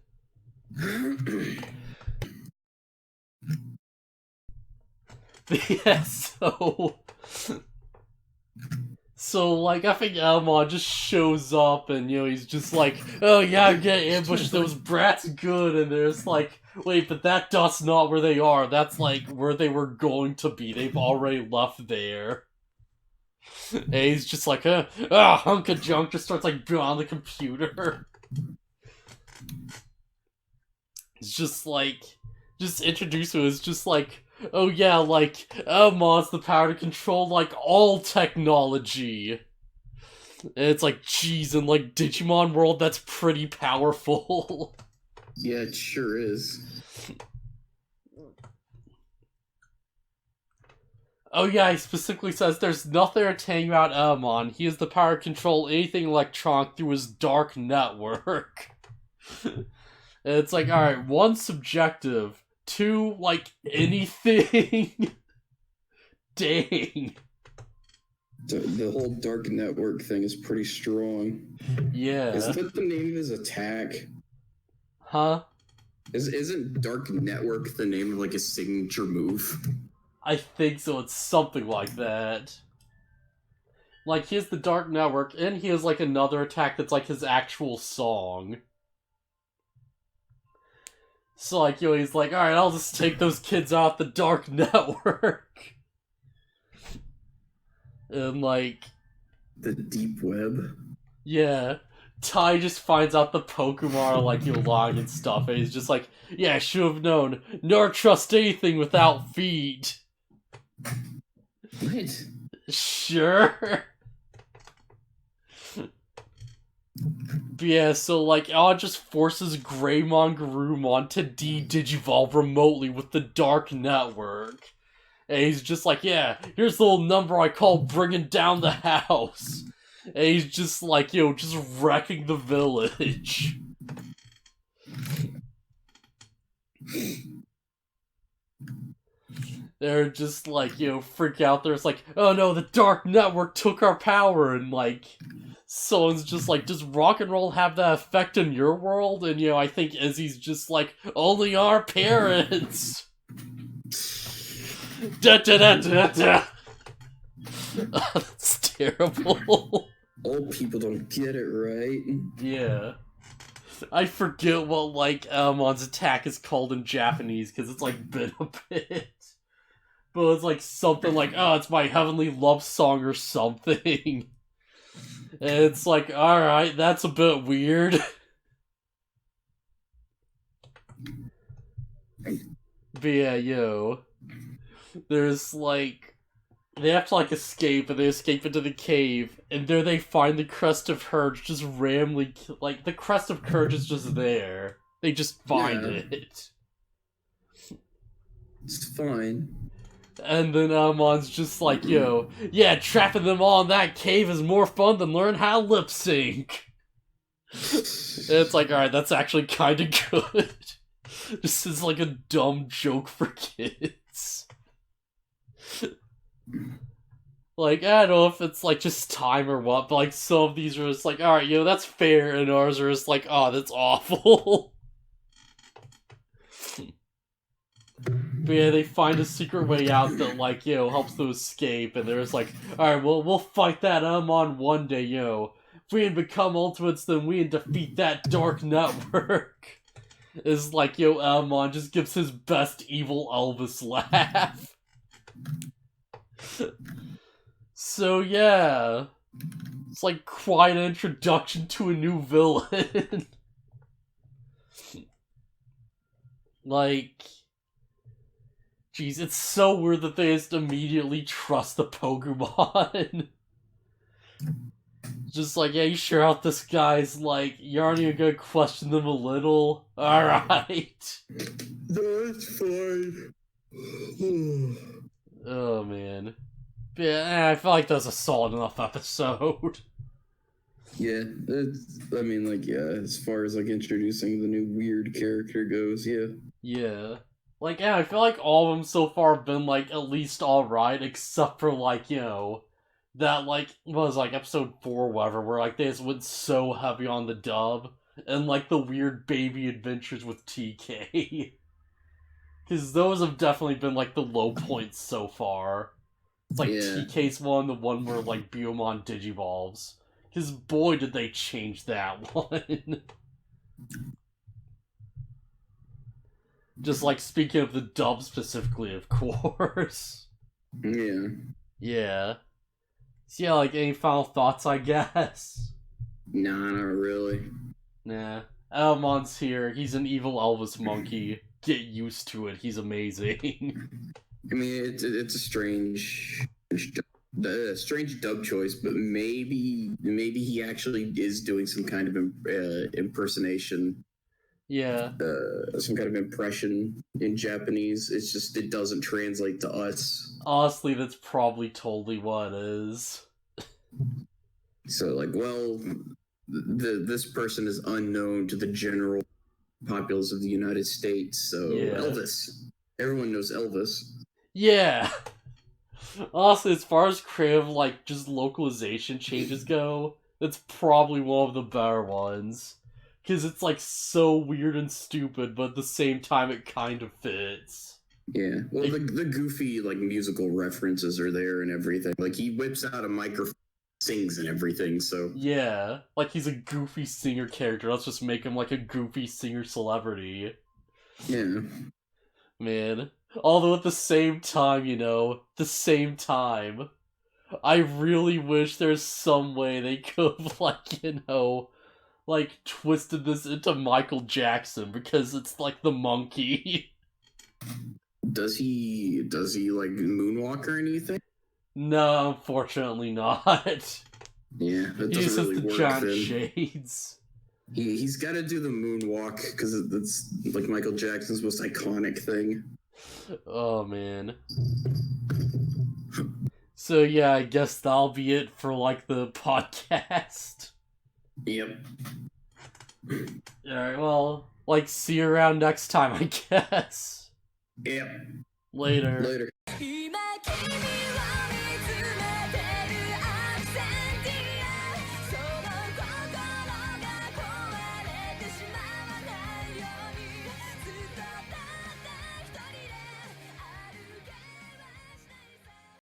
Yeah, so like I think Elmon just shows up and he's just like, oh yeah, I'm gonna ambush those brats good, and there's like, wait, but that's not where they are. That's like where they were going to be. They've already left there. And he's just like, hunk of junk, just starts like on the computer. It's just like, just introduce him as just like, oh yeah, like, Elmon's the power to control, like, all technology. And it's like, geez, in, like, Digimon world, that's pretty powerful. Yeah, it sure is. Oh yeah, he specifically says there's nothing entertaining about Elmon. He has the power to control anything electronic through his dark network. And it's like, alright, 1, subjective. 2, like, anything. Dang. The whole dark network thing is pretty strong. Yeah. Isn't that the name of his attack? Huh? Isn't dark network the name of like his signature move? I think so. It's something like that. Like, he has the dark network, and he has like another attack that's like his actual song. So, like, he's like, alright, I'll just take those kids off the dark network. And, like, The deep web. Yeah. Ty just finds out the Pokemon are like lying and stuff, and he's just like, yeah, I should have known. Never trust anything without feet. What? Sure. But yeah, so like, Aw just forces Greymon Garurumon to de-digivolve remotely with the Dark Network. And he's just like, yeah, here's the little number I call bringing down the house. And he's just like, just wrecking the village. They're just like, freak out. There's like, oh no, the Dark Network took our power, and like, someone's just like, does rock and roll have that effect in your world? And I think Izzy's just like, only our parents. Da da da da da. That's terrible. Old people don't get it right. Yeah. I forget what like Elmon's attack is called in Japanese because it's like been a bit. But it's like something like, oh, it's my heavenly love song or something. And it's like, alright, that's a bit weird. But yeah, there's like, they have to like escape, and they escape into the cave, and there they find the Crest of Courage just randomly, like, the Crest of Courage is just there. They just find it. It's fine. And then Amon's just like, yeah, trapping them all in that cave is more fun than learning how to lip sync. And it's like, alright, that's actually kind of good. This is like a dumb joke for kids. Like, I don't know if it's like just time or what, but like some of these are just like, alright, that's fair, and ours are just like, oh, that's awful. But yeah, they find a secret way out that, like, helps them escape, and they're just like, alright, well, we'll fight that Amon one day, If we can become ultimates, then we can defeat that Dark Network. Is like, Amon just gives his best evil Elvis laugh. So, yeah. It's like quite an introduction to a new villain. Like, jeez, it's so weird that they just immediately trust the Pokemon. Just like, yeah, you sure out this guy's like, you aren't even gonna question them a little? Alright. That's fine. Oh, man. Yeah, I feel like that's a solid enough episode. Yeah, as far as like introducing the new weird character goes, yeah. Yeah. Like, yeah, I feel like all of them so far have been, like, at least alright, except for, like, that, like, what was, like, episode 4 or whatever, where, like, they just went so heavy on the dub, and, like, the weird baby adventures with TK. Because those have definitely been, like, the low points so far. It's like TK's one, the one where, like, Biyomon digivolves. Because boy did they change that one. Just, like, speaking of the dub specifically, of course. Yeah. Yeah. So yeah, like, any final thoughts, I guess? Nah, not really. Nah. Elmon's here. He's an evil Elvis monkey. Get used to it. He's amazing. I mean, it's a strange dub choice, but maybe he actually is doing some kind of impersonation. Yeah. Some kind of impression in Japanese. It's just it doesn't translate to us. Honestly, that's probably totally what it is. So, like, well, this person is unknown to the general populace of the United States. So Elvis, everyone knows Elvis. Yeah. Honestly, as far as creative, like, just localization changes go, that's probably one of the better ones. Because it's, like, so weird and stupid, but at the same time it kind of fits. Yeah. Well, the goofy, like, musical references are there and everything. Like, he whips out a microphone, sings and everything, so... Yeah. Like, he's a goofy singer character. Let's just make him, like, a goofy singer celebrity. Yeah. Man. Although at the same time, I really wish there's some way they could have, like, you know, like, twisted this into Michael Jackson, because it's like the monkey. Does he like moonwalk or anything? No, unfortunately not. Yeah, that He just doesn't has really the work giant then. shades. He's got to do the moonwalk because that's like Michael Jackson's most iconic thing. Oh, man. So, yeah, I guess that'll be it for, like, the podcast. Yep. Alright, well, like, see you around next time, I guess. Yep. Later. Later.